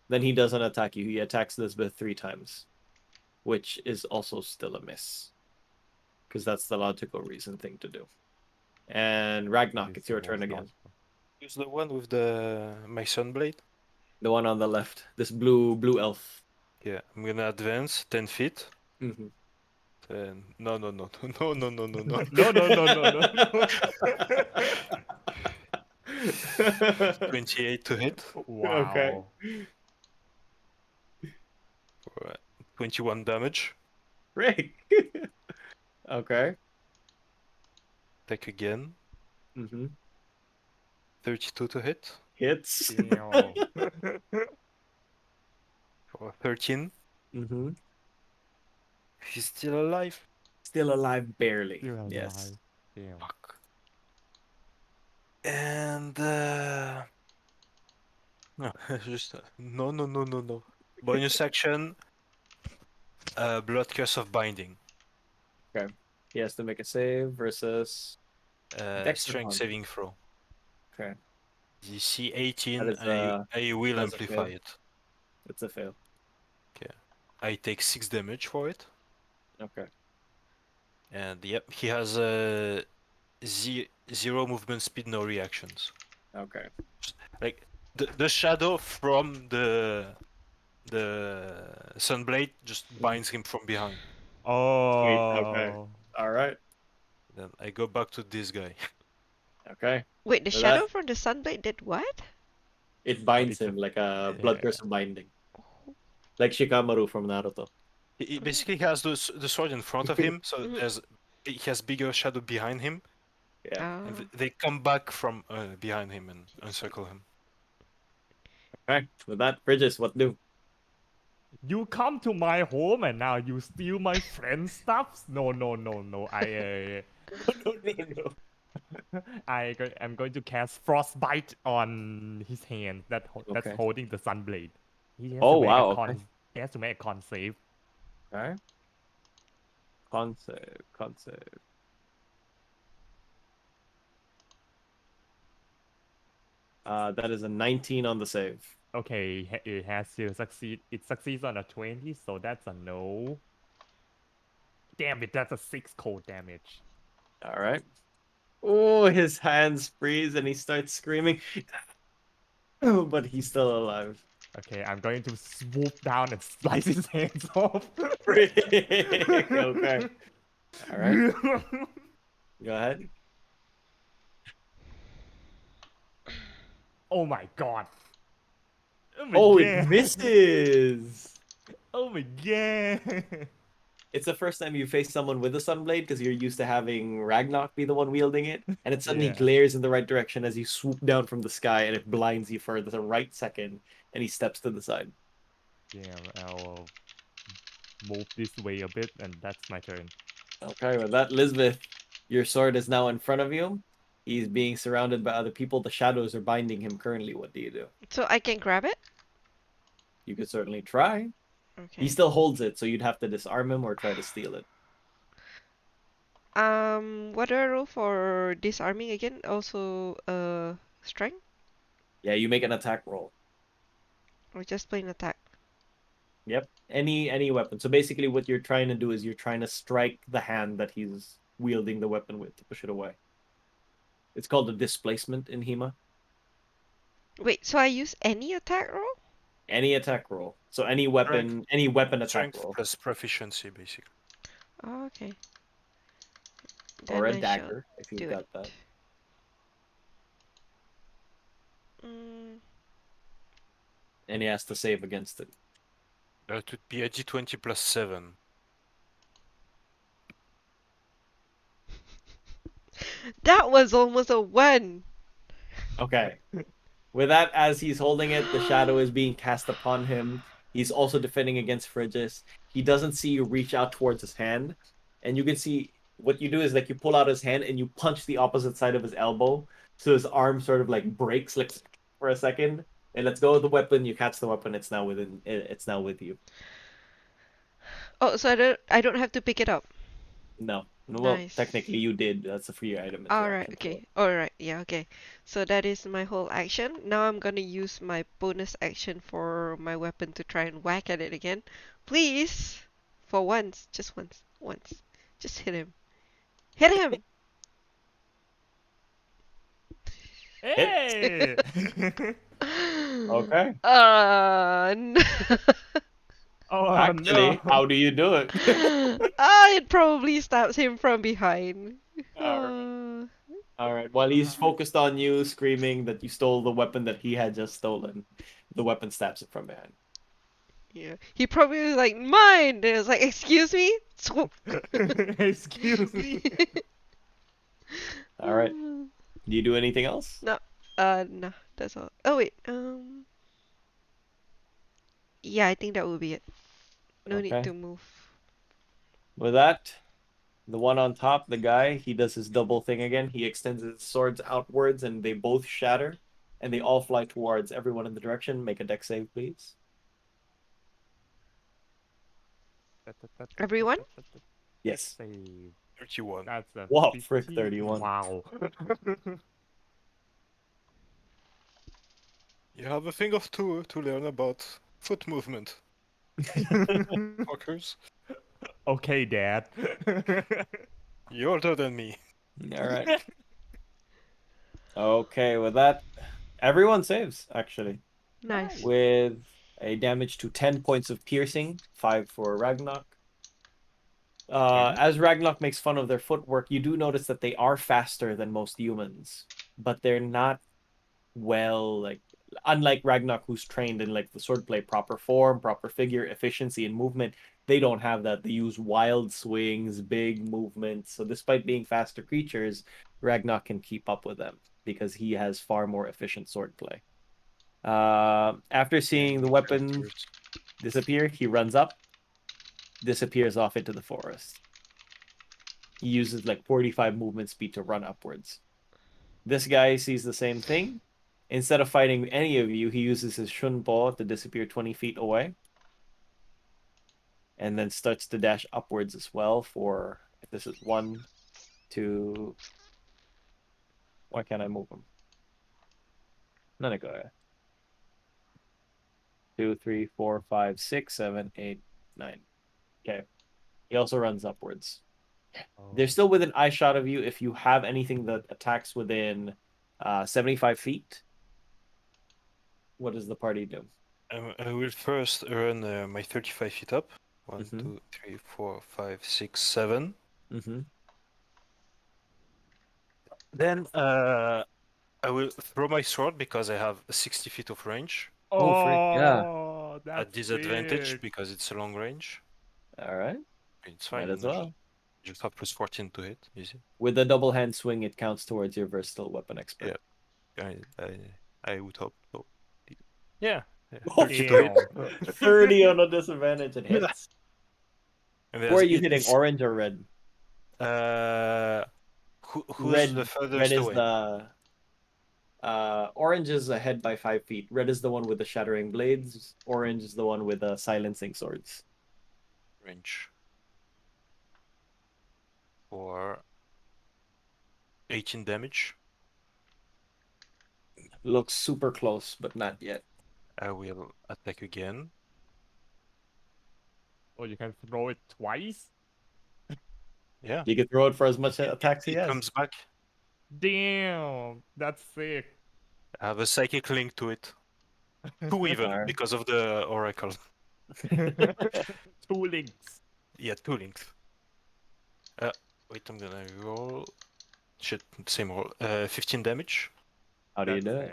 Then he doesn't attack you. He attacks Lisbeth 3 times, which is also still a miss. Because that's the logical reason thing to do. And Ragnarok, This it's your was turn again. logical. Use the one with my sunblade. The one on the left. This blue elf. Yeah, I'm gonna advance 10 feet. Mm-hmm. No. No, no, no, no, no. 28 to hit. Wow. Okay. For 21 damage. Rick. Okay. Attack again. Mm-hmm. 32 to hit. Hits. Damn. For 13. Mm-hmm. He's still alive. Still alive, barely. Still Yes. alive. Damn. Fuck. And no, just no. Bonus action. Blood Curse of Binding. Okay. He has to make a save versus. Dex or Strength con? saving throw. Okay. DC 18. That is, I will that's a amplify fail. it. It's a fail. I take 6 damage for it. Okay. And yep, he has 0 movement speed, no reactions. Okay. Like the shadow from the sunblade just binds him from behind. Oh. All right. Then I go back to this guy. Okay. Wait, the So shadow that- from the sunblade did what? It binds it's a- him like a blood yeah. curse of binding. Like Shikamaru from Naruto. He basically has the sword in front of him, so Mhm. he has bigger shadow behind him, Yeah. and Oh. they come back from behind him and encircle him. Okay. With that, Bridges, what do? You come to my home and now you steal my friend's stuffs? No, no, no, no. No. I'm going to cast frostbite on his hand that's Okay. holding the sunblade. He has to Oh make a wow. con. Okay. He has to make a con save. Okay. Concept. That is a 19 on the save. Okay, it has to succeed. It succeeds on a 20, so that's a no. Damn it, that's a 6 cold damage. All right. Oh, his hands freeze and he starts screaming. Oh, but he's still alive. Okay, I'm going to swoop down and slice his hands off. Okay. All right. Go ahead. Oh my god. Oh my Oh, it god. misses. Oh my god. It's the first time you face someone with a sunblade because you're used to having Ragnarok be the one wielding it, and it suddenly Yeah. glares in the right direction as you swoop down from the sky, and it blinds you for the right second, and he steps to the side. Damn, I'll move this way a bit, and that's my turn. Okay, with that, Lisbeth, your sword is now in front of you. He's being surrounded by other people. The shadows are binding him currently. What do you do? So I can grab it? You could certainly try. Okay. He still holds it, so you'd have to disarm him or try to steal it. What do I roll for disarming again? Also, strength? Yeah, you make an attack roll. Or just plain attack? Yep. Any weapon. So basically what you're trying to do is you're trying to strike the hand that he's wielding the weapon with to push it away. It's called a displacement in HEMA. Wait, so I use any attack roll? Any attack roll. So any weapon attack Strength roll. plus proficiency, basically. Oh, okay. Or a Then I shall dagger, if you've do got it. that. Mm, And he has to save against it. That would be a d20 plus 7. that was almost a 1! Okay. With that, as he's holding it, the shadow is being cast upon him. He's also defending against Frigis. He doesn't see you reach out towards his hand. And you can see what you do is like you pull out his hand and you punch the opposite side of his elbow. So his arm sort of like breaks like for a second. And let's go with the weapon. You catch the weapon. It's now with you. Oh, so I don't have to pick it up. No. Well, Nice. technically you did. That's a free item. It's your Alright, action okay. for Alright, yeah, okay. So that is my whole action. Now I'm gonna use my bonus action for my weapon to try and whack at it again. Please! For once. Just once. Once. Just hit him. Hit him! Hey! Okay. No. Oh Actually, no! how do you do it? It probably stabs him from behind. Alright. All right. While he's focused on you, screaming that you stole the weapon that he had just stolen, the weapon stabs him from behind. Yeah. He probably was like, mine! And it was like, excuse me? Swoop. Excuse me. All right. Do you do anything else? No. No. That's all. Oh, wait. Yeah, I think that will be it. No need Okay. to move. With that, the one on top, the guy, he does his double thing again. He extends his swords outwards, and they both shatter, and they all fly towards everyone in the direction. Make a deck save, please. Everyone? Yes. Save. 31. That's a Wow, 50. frick, 31. Wow. You have a thing or two to learn about foot movement. Fuckers. Okay, Dad. You're older than me. All right. Okay, with that, everyone saves, actually. Nice. With a damage to 10 points of piercing, 5 for Ragnarok. As Ragnarok makes fun of their footwork, you do notice that they are faster than most humans, but they're not unlike Ragnarok, who's trained in like the swordplay, proper form, proper figure, efficiency, and movement. They don't have that. They use wild swings, big movements. So despite being faster creatures, Ragnarok can keep up with them because he has far more efficient swordplay. After seeing the weapon Characters. disappear, he runs up, disappears off into the forest. He uses like 45 movement speed to run upwards. This guy sees the same thing. Instead of fighting any of you, he uses his shunpo to disappear 20 feet away. And then starts to dash upwards as well for, if this is 1, 2. Why can't I move him? None of go. 2, 3, 4, 5, 6, 7, 8, 9. Okay. He also runs upwards. They're still within eye shot of you. If you have anything that attacks within 75 feet, what does the party do? I will first run my 35 feet up. 1, Mhm. 2, 3, 4, 5, 6, 7. Mm-hmm. Then I will throw my sword because I have 60 feet of range. Oh, frick, yeah. Oh, that's At disadvantage sick. because it's a long range. All right. It's Might fine. as well. Just have plus 14 to hit. Easy. With a double hand swing, it counts towards your versatile weapon expert. Yeah. I would hope so. Yeah. Oh, 30 to hit. Damn. 30 on a disadvantage and hits. And Who are you hitting, orange or red? Who's the Red furthest is away? the orange is ahead by 5 feet. Red is the one with the shattering blades. Orange is the one with the silencing swords. Range. For 18 damage. Looks super close, but not yet. I will attack again. Oh, you can throw it twice? Yeah. You can throw it for as much attacks he It has. comes back. Damn, that's sick. I have a psychic link to it. 2 even, Alright. because of the oracle. 2 links. Yeah, 2 links. Wait, I'm gonna roll. Shit, same roll. 15 damage. How do you That's do it?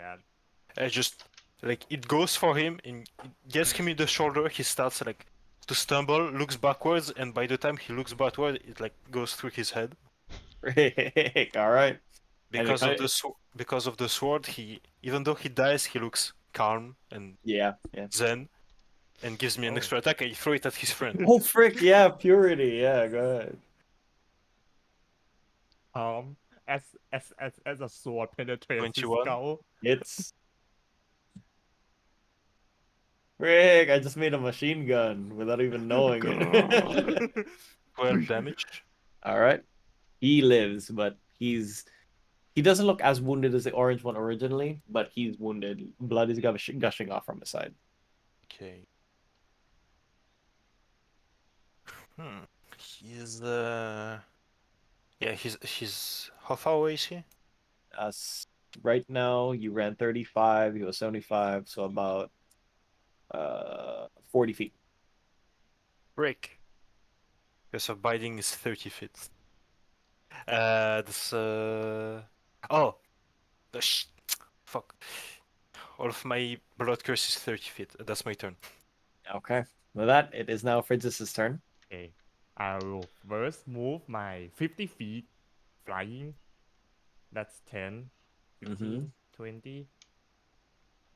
sad. I just like it goes for him and it gets him in the shoulder. He starts like to stumble, looks backwards, and by the time he looks backward, it like goes through his head. Frick. All right. And Because of the sword, he even though he dies, he looks calm and yeah. zen, and gives me an Oh. extra attack. I throw it at his friend. Oh, frick. Yeah, purity. Yeah, go ahead. As a sword penetrates his 21. skull. It's frick. I just made a machine gun without even knowing it. 12 damage. All right. He lives, but he doesn't look as wounded as the orange one originally, but he's wounded. Blood is gushing off from his side. Okay. He's yeah, he's how far away is he? Right now, you ran 35. He was 75, so about 40 feet. Break. Because of biting is 30 feet. This oh, fuck. All of my blood curse is 30 feet. That's my turn. Okay. With that, it is now Fritz's turn. Okay. I will first move my 50 feet flying. That's 10, 15, 20,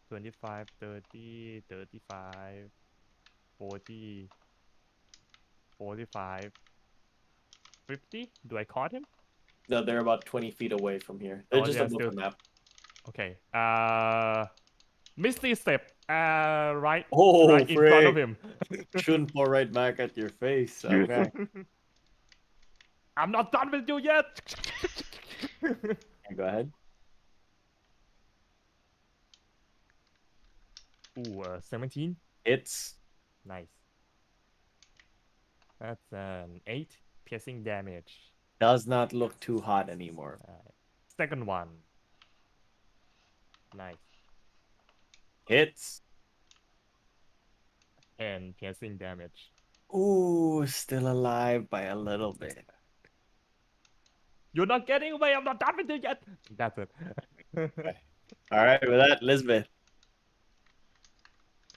25, 30, 35, 40, 45, 50. Do I caught him? No, they're about 20 feet away from here. They're just they're above still... the map. Okay. Misty step. Right Oh, in front of frick. him. Shouldn't fall right back at your face. Okay. I'm not done with you yet. Go ahead. Ooh, 17. It's Nice. That's an 8 piercing damage. does not look too hot anymore. Second one. Nice. Hits. 10 piercing damage. Ooh, still alive by a little bit. You're not getting away. I'm not done with you yet. That's it. All right, with that, Lisbeth.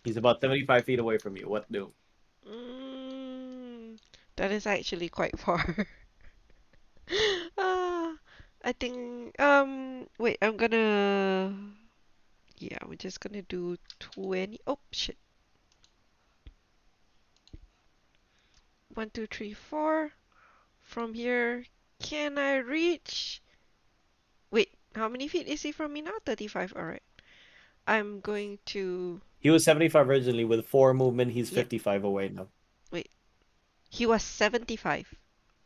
He's about 75 feet away from you. What do? That is actually quite far. I think wait, I'm gonna Yeah, we're just gonna do 20. Oh, shit. 1, 2, 3, 4. From here, can I reach? Wait, how many feet is he from me now? 35. All right. I'm going to. He was 75 originally. With 4 movement, he's Yep. 55 away now. Wait. He was 75.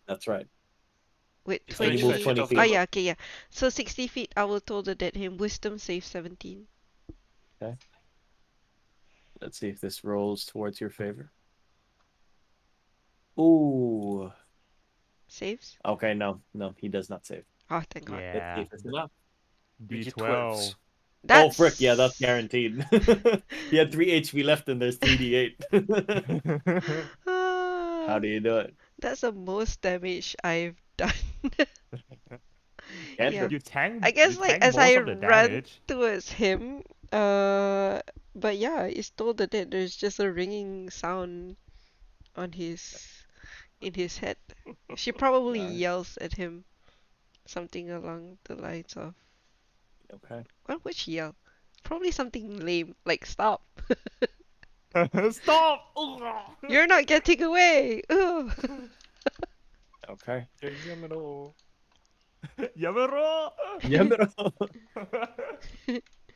That's right. Wait, He's And he 20. moved 25 feet 20 off the Oh, feet. yeah, map. okay, yeah. So 60 feet, I will told that him. Wisdom save 17. Okay. Let's see if this rolls towards your favor. Ooh. Saves? Okay, no, he does not save. Oh, thank God. Let's see Yeah. if it's enough. We get D12. 12s. Oh, frick, yeah, that's That's. guaranteed. He had 3 HP left and there's 3d8. How Ah, do you do it? that's the most damage I've done. Yeah. Cantrip. You I tank guess like as most I of the ran damage. towards him, but yeah, it's told that there's just a ringing sound on in his head. She probably Alright, yells at him something along the lines of, okay. what would she yell? Probably something lame, like stop. Stop! You're not getting away. Ugh. Okay. Yamero. Yamero! Yeah,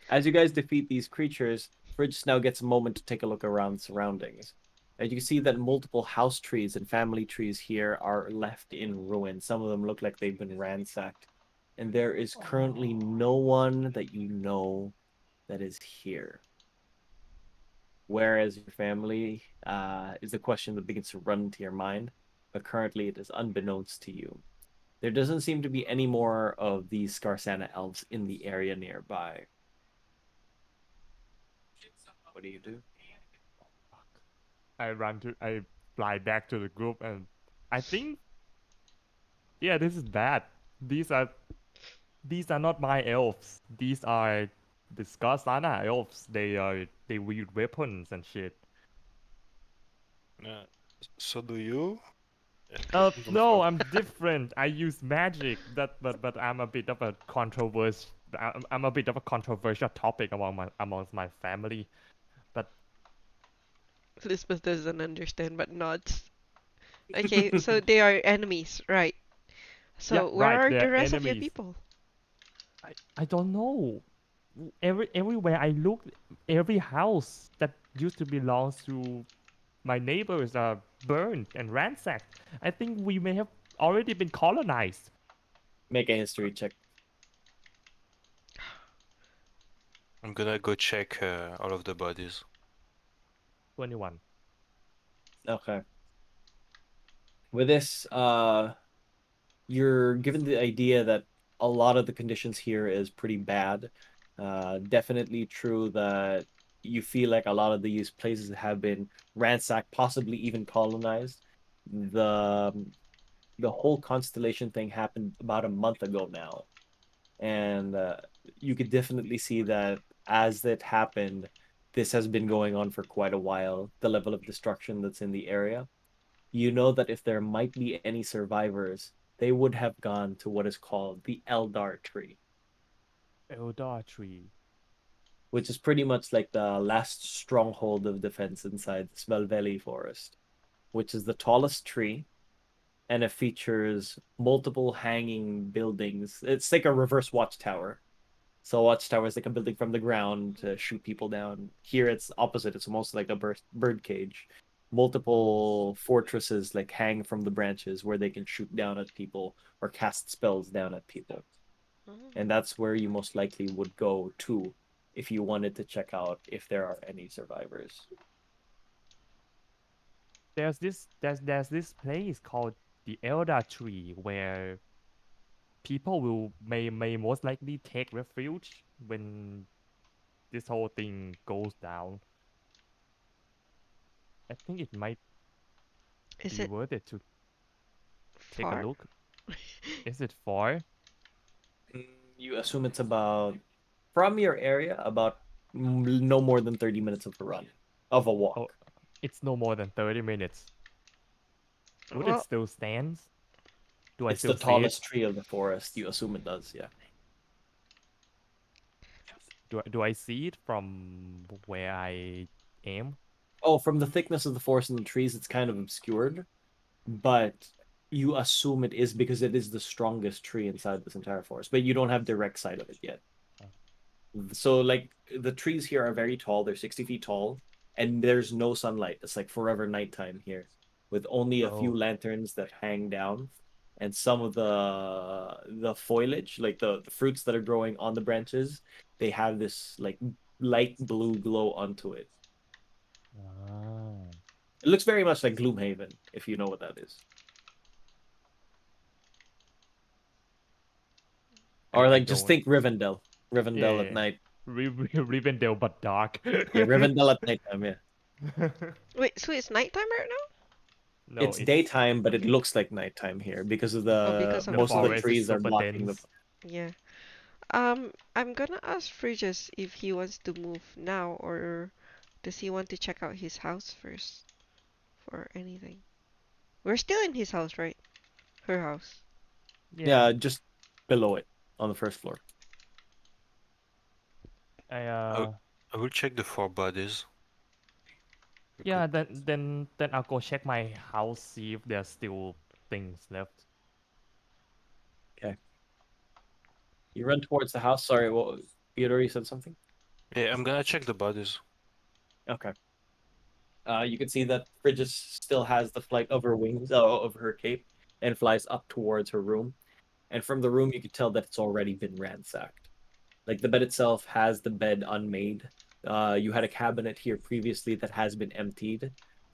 as you guys defeat these creatures, Fridge now gets a moment to take a look around the surroundings. As you can see that multiple house trees and family trees here are left in ruin. Some of them look like they've been ransacked. And there is currently no one that you know that is here. Whereas your family is the question that begins to run into your mind, but currently it is unbeknownst to you. There doesn't seem to be any more of these Scarsana elves in the area nearby. What do you do? I fly back to the group and I think, yeah, this is bad. These are not my elves. These are the Skarsana elves. They wield weapons and shit. Uh, so do you? Don't No, fuck. I'm different. I use magic. But I'm a bit of a controversial. I'm a bit of a controversial topic amongst my family. But Lisbeth doesn't understand but nods. Okay, so they are enemies, right? yeah, So where right. are the They're rest of your enemies. people? I don't know. Everywhere I look, every house that used to belong to my neighbors are burned and ransacked. I think we may have already been colonized. Make a history check. I'm gonna go check all of the bodies. 21. Okay. With this, you're given the idea that a lot of the conditions here is pretty bad. Definitely true that you feel like a lot of these places have been ransacked, possibly even colonized. The the whole constellation thing happened about a month ago now, and you could definitely see that as that happened, this has been going on for quite a while. The level of destruction that's in the area, you know that if there might be any survivors, they would have gone to what is called the Eldar tree, Eldar tree. which is pretty much like the last stronghold of defense inside the Smelveli forest, which is the tallest tree, and it features multiple hanging buildings. It's like a reverse watchtower. So a watchtower is like a building from the ground to shoot people down. Here it's opposite. It's almost like a bird cage. Multiple fortresses like hang from the branches where they can shoot down at people or cast spells down at people. Mm. And that's where you most likely would go to if you wanted to check out if there are any survivors. There's this place called the Eldar tree where people may most likely take refuge when this whole thing goes down. I think it might Is be it worth it to take a far? look. Is it far? You assume it's about, from your area, about no more than 30 minutes of a run, of a Oh, walk. it's no more than 30 minutes. Would it Well, still stand? Do I It's the still see it? tallest tree of the forest. You assume it does, yeah. Do I see it from where I am? Oh, from the thickness of the forest and the trees, it's kind of obscured, but you assume it is because it is the strongest tree inside this entire forest, but you don't have direct sight of it yet. So, like, the trees here are very tall, they're 60 feet tall, and there's no sunlight. It's like forever nighttime here, with only a few Oh. lanterns that hang down, and some of the foliage, like the fruits that are growing on the branches, they have this like light blue glow onto it. Ah. It looks very much like Gloomhaven, if you know what that is. Or I like just don't. think Rivendell. Rivendell at Yeah. night. Rivendell, but dark. Yeah, Rivendell at nighttime, yeah. Wait, so it's nighttime right now? No, It's it's daytime, but it looks like nighttime here because of Oh, the because of the the most of the forest is forest. trees are super blocking the. dense. Yeah. I'm gonna ask Frigus if he wants to move now or does he want to check out his house first for anything. We're still in his house, right? Her house. Yeah. Yeah, just below it on the first floor. I I will check the 4 bodies. real Yeah, quick. then I'll go check my house, see if there's still things left. Okay. You run towards the house. Sorry, well, Theodore, you said something? Yeah, I'm gonna check the bodies. Okay. You can see that Frigis still has the flight of her wings, of her cape, and flies up towards her room. And from the room, you can tell that it's already been ransacked. Like the bed itself has the bed unmade. You had a cabinet here previously that has been emptied.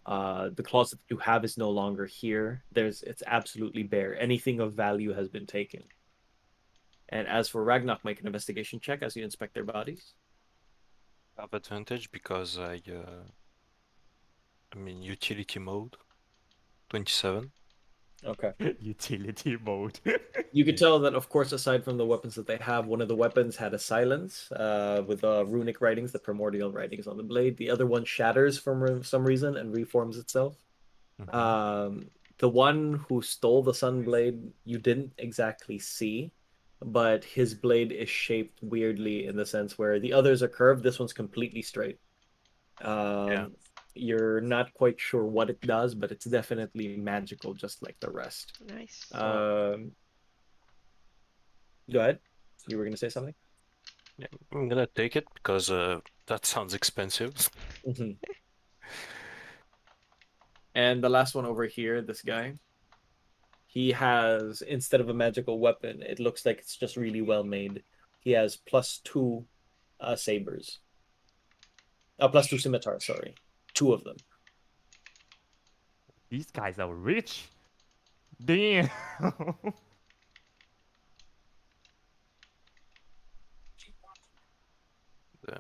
The closet that you have is no longer here. It's absolutely bare. Anything of value has been taken. And as for Ragnarok, make an investigation check as you inspect their bodies. I have advantage because I mean utility mode. 27. Okay. Utility mode. You could tell that, of course, aside from the weapons that they have, one of the weapons had a silence with runic writings, the primordial writings on the blade. The other one shatters for some reason and reforms itself. The one who stole the sun blade, you didn't exactly see, but his blade is shaped weirdly in the sense where the others are curved. This one's completely straight. Yeah. You're not quite sure what it does, but it's definitely magical, just like the rest. Nice. Um, Go ahead. You were going to say something? Yeah, I'm gonna take it because that sounds expensive. Mhm. And the last one over here, this guy, he has, instead of a magical weapon, it looks like it's just really well made. He has +2 sabers. +2 scimitars, sorry. Two of them. These guys are rich. Damn. Uh,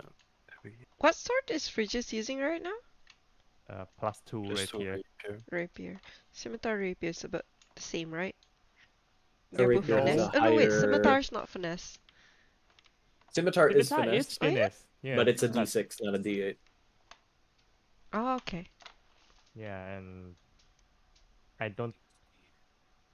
three, What sword is Frigus using right now? +2 just right to here. repair. Rapier. Scimitar rapier is about the same, right? The They're both rapier is finesse. a No, Oh no, wait, higher. scimitar's not finesse. Scimitar is Scimitar is finesse, Oh yeah? finesse. but Yeah, it's a but D6, not a D8. Oh, okay. yeah, and I don't.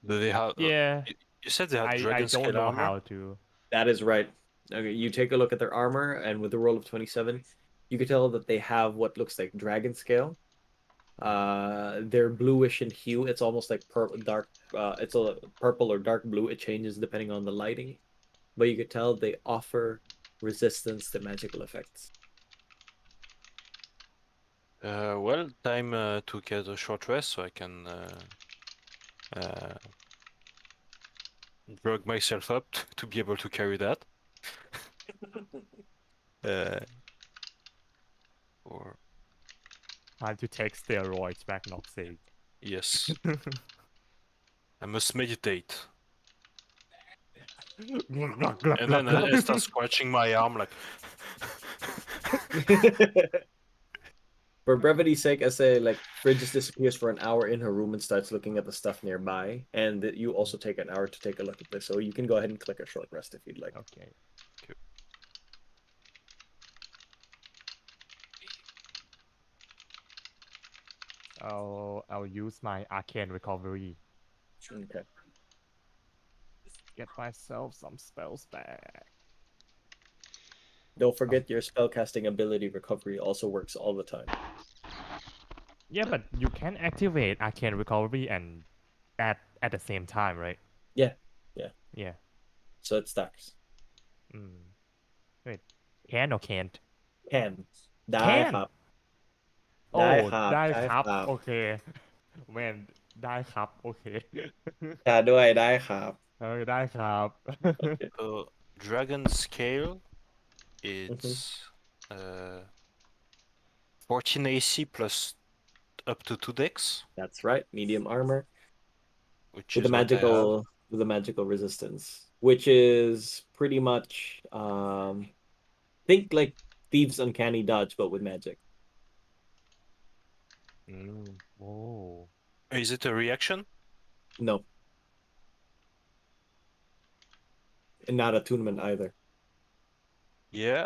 Do they have? Yeah, You said they had I dragon don't scale know armor. how to. That is right. Okay, you take a look at their armor, and with the roll of 27, you can tell that they have what looks like dragon scale. They're bluish in hue. It's almost like dark. It's a purple or dark blue. It changes depending on the lighting, but you could tell they offer resistance to magical effects. Well, time to get a short rest so I can uh, drug myself up to be able to carry that. Uh, or Time to take steroids, Ragnarok says. yes, I must meditate. And then I start scratching my arm like. For brevity's sake, I say like Frid just disappears for an hour in her room and starts looking at the stuff nearby, and that you also take an hour to take a look at this. So you can go ahead and click a short rest if you'd like. Okay. I'll use my arcane recovery. Okay. Get myself some spells back. Don't forget your spellcasting ability recovery also works all the time. Yeah, but you can activate Arcane Recovery and at the same time, right? Yeah. Yeah. So it stacks. Wait, can or can't? Can.ได้ค Can. รับ ได้ Oh, ครับ ได้ ใช่ ครับ ครับ โอเค Man ได้ครับ โอเค ค่ะด้วยได้ครับ ได้ครับ Dragon scale, it's 14 AC plus up to 2 dex, That's right. Medium armor which with a is what I have. magical resistance, which is pretty much think like Thieves' Uncanny Dodge, but with magic. Oh. Is it a reaction? No. And not attunement either. Yeah.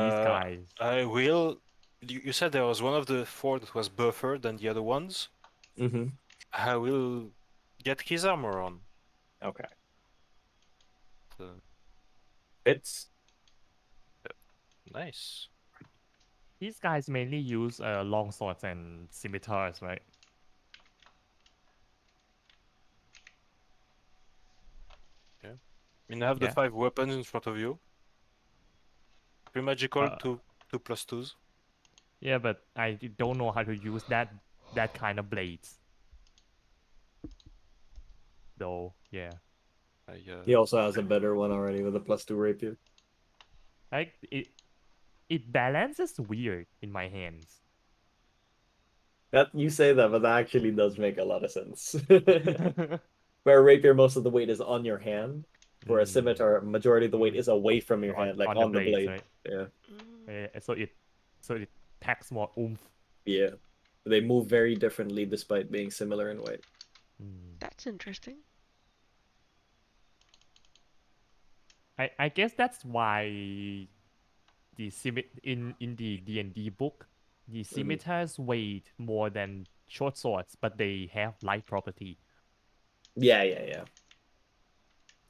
These guys. I will. You said there was one of the 4 that was buffer than the other ones. Mm-hmm. I will get his armor on. Okay. So, Fits. nice. These guys mainly use long swords and scimitars, right? I mean, I have the Yeah. 5 weapons in front of you. 3 magical, Uh, 2 +2s. Yeah, but I don't know how to use that kind of blades. Though, yeah. He also has a better one already with a +2 rapier. Like it balances weird in my hands. That you say that, but that actually does make a lot of sense. Where a rapier, most of the weight is on your hand. For a scimitar, majority of the weight is away from your hand, like on the blades, blade. right? Yeah. So it packs more oomph. Yeah. They move very differently despite being similar in weight. That's interesting. I guess that's why in the D&D book, the scimitars weigh more than short swords, but they have light property. Yeah.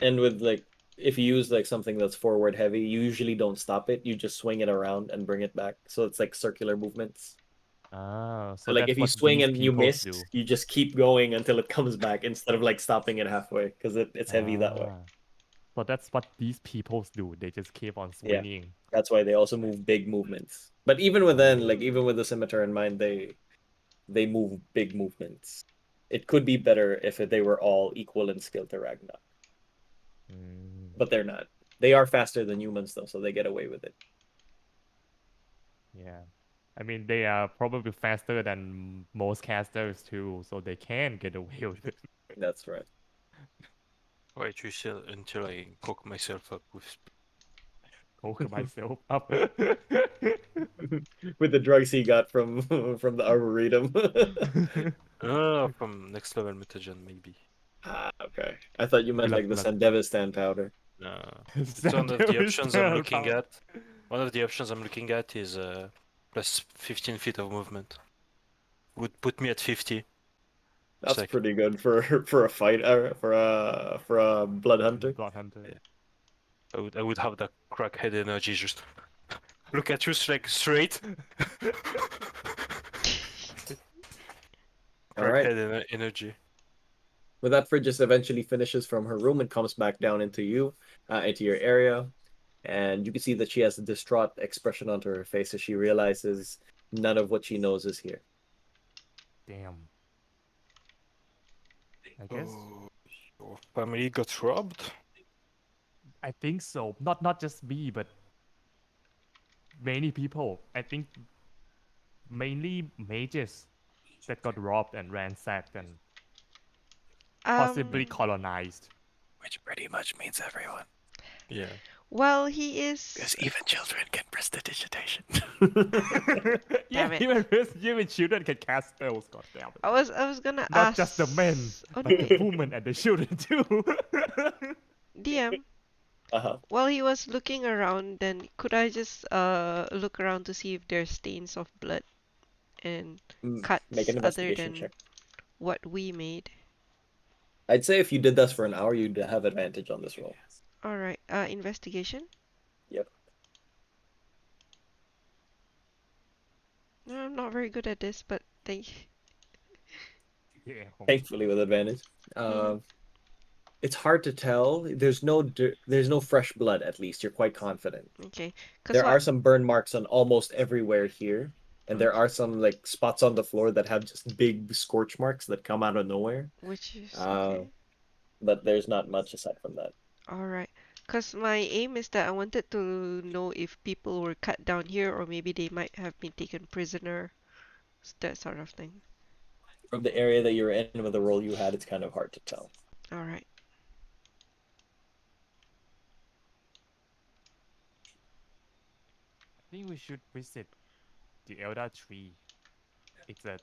And with like if you use like something that's forward heavy, you usually don't stop it. You just swing it around and bring it back. So it's like circular movements. So So like that's if you what swing these and you people miss, do. you just keep going until it comes back instead of like stopping it halfway because it's heavy that way. So that's what these people do. They just keep on Yeah. swinging. That's why they also move big movements. But even within, like even with the scimitar in mind, they move big movements. It could be better if they were all equal in skill to Ragnar. But they're not. They are faster than humans though, so they get away with it. Yeah. I mean, they are probably faster than most casters too, so they can get away with it. That's right. Wait until I cook myself up with. Coke myself up. With the drugs he got from from the arboretum. From next level mutagen maybe. Okay. I thought you meant like the Sandevistan powder. No, it's one of the options I'm looking at. One of the options I'm looking at is plus 15 feet of movement. Would put me at 50. That's pretty good for a fight for a blood hunter. Blood hunter. Yeah. I would have that crackhead energy just look at you like straight. Crackhead energy. With that, Frid just eventually finishes from her room and comes back down into you, into your area, and you can see that she has a distraught expression onto her face as she realizes none of what she knows is here. Damn. I guess. Your family got robbed? I think so. Not just me, but many people. I think mainly mages that got robbed and ransacked and possibly colonized. Which pretty much means everyone. Yeah. Well, he is. Because even children can prestidigitation. Yeah, even children can cast spells. God damn it! I was gonna Not ask. just the men, Oh, but the women and the children too. DM. Uh-huh. While he was looking around, then could I just look around to see if there's stains of blood and cuts Make an other investigation than check. what we made? I'd say if you did this for an hour, you'd have advantage on this roll. All right. Investigation. Yep. I'm not very good at this, but thank. Yeah. Thankfully, with advantage. Mhm. It's hard to tell. There's no fresh blood. At least you're quite confident. Okay, cause There what? are some burn marks on almost everywhere here, and there Okay, are some like spots on the floor that have just big scorch marks that come out of nowhere. which is Uh, okay. but there's not much aside from that. All right. Cause my aim is that I wanted to know if people were cut down here, or maybe they might have been taken prisoner, that sort of thing. From the area that you're in with the role you had, it's kind of hard to tell. All right. I think we should visit the Elder Tree. It's a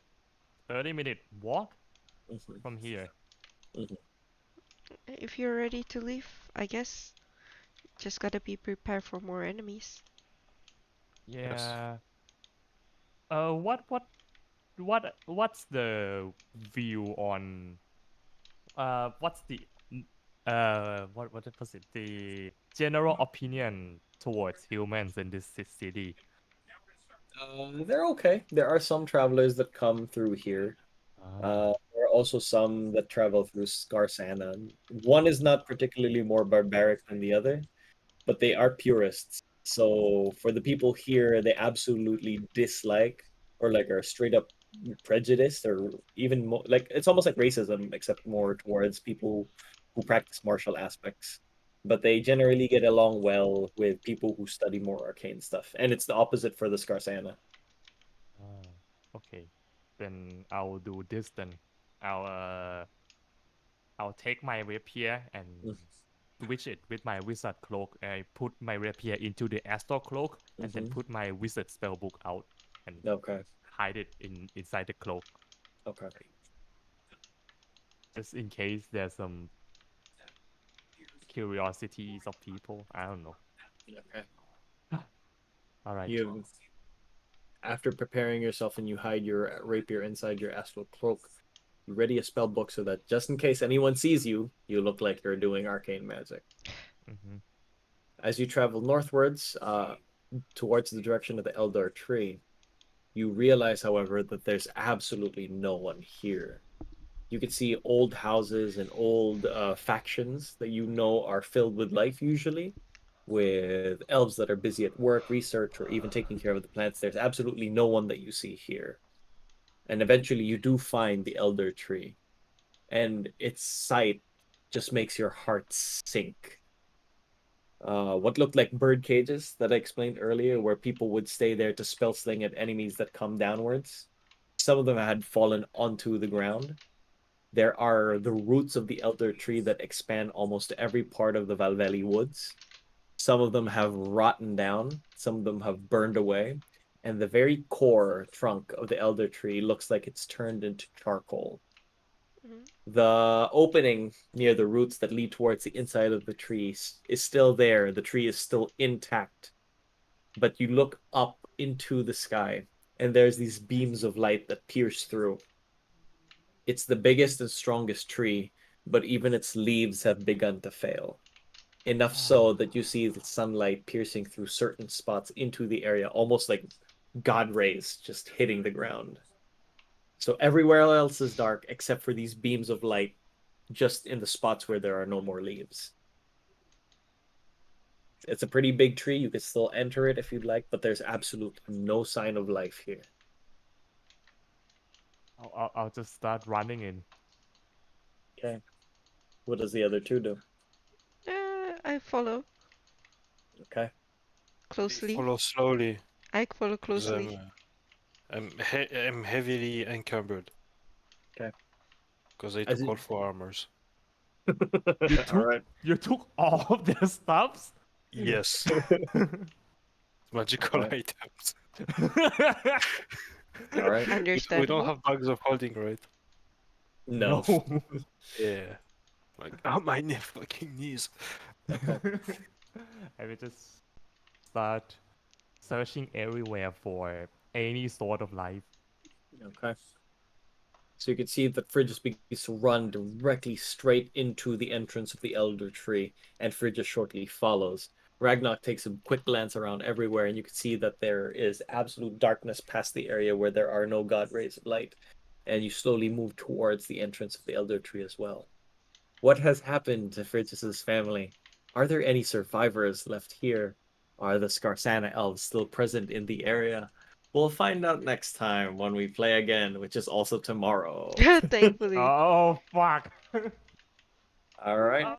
30-minute walk Mhm, from here. mhm. If you're ready to leave, I guess just gotta be prepared for more enemies. Yes. Yeah. What's the view on what's the what was it? The general opinion towards humans in this city. They're okay. There are some travelers that come through here. Ah. There are also some that travel through Scarsana. One is not particularly more barbaric than the other, but they are purists. So for the people here, they absolutely dislike or like are straight up prejudiced or even more like it's almost like racism, except more towards people who practice martial aspects. But they generally get along well with people who study more arcane stuff. And it's the opposite for the Scarsana. Ah, okay. Then I'll do this then. I'll uh I'll take my rapier and switch it with my wizard cloak. I put my rapier into the astral cloak and then Mm-hmm. put my wizard spellbook out and Okay. hide it inside the cloak Okay. just in case there's some curiosities of people. I don't know. Okay. All right. You after preparing yourself and you hide your rapier inside your astral cloak, you ready a spell book so that just in case anyone sees you, you look like you're doing arcane magic. Mm-hmm. As you travel northwards, towards the direction of the Eldar tree, you realize, however, that there's absolutely no one here. You can see old houses and old factions that you know are filled with life usually, with elves that are busy at work, research, or even taking care of the plants. There's absolutely no one that you see here. And eventually you do find the elder tree, and its sight just makes your heart sink. What looked like bird cages that I explained earlier, where people would stay there to spell sling at enemies that come downwards. Some of them had fallen onto the ground. There are the roots of the elder tree that expand almost every part of the Valvelli woods. Some of them have rotten down, some of them have burned away, and the very core trunk of the elder tree looks like it's turned into charcoal. Mhm. The opening near the roots that lead towards the inside of the tree is still there. The tree is still intact, but you look up into the sky, and there's these beams of light that pierce through. It's the biggest and strongest tree, but even its leaves have begun to fail. Enough so Ah. that you see the sunlight piercing through certain spots into the area, almost like God rays just hitting the ground. So everywhere else is dark except for these beams of light just in the spots where there are no more leaves. It's a pretty big tree. You could still enter it if you'd like, but there's absolutely no sign of life here. I'll just start running in. Okay. What does the other two do? I follow Okay. closely. Follow slowly, I follow because closely. I'm heavily encumbered, Okay. because I As took it... all 4 armors. You All took right. you took all of their stuffs. Yes, magical Okay. items. All right. We don't Understandable. have bags of holding, right? No. No. Yeah. Like, on my fucking knees. Okay. I will just start searching everywhere for any sort of life. Okay. So you can see that Frigis begins to run directly straight into the entrance of the elder tree, and Frigis shortly follows. Ragnar takes a quick glance around everywhere, and you can see that there is absolute darkness past the area where there are no god rays of light. And you slowly move towards the entrance of the Elder Tree as well. What has happened to Fritz's family? Are there any survivors left here? Are the Scarsana elves still present in the area? We'll find out next time when we play again, which is also tomorrow. Thankfully. Oh, fuck. All right.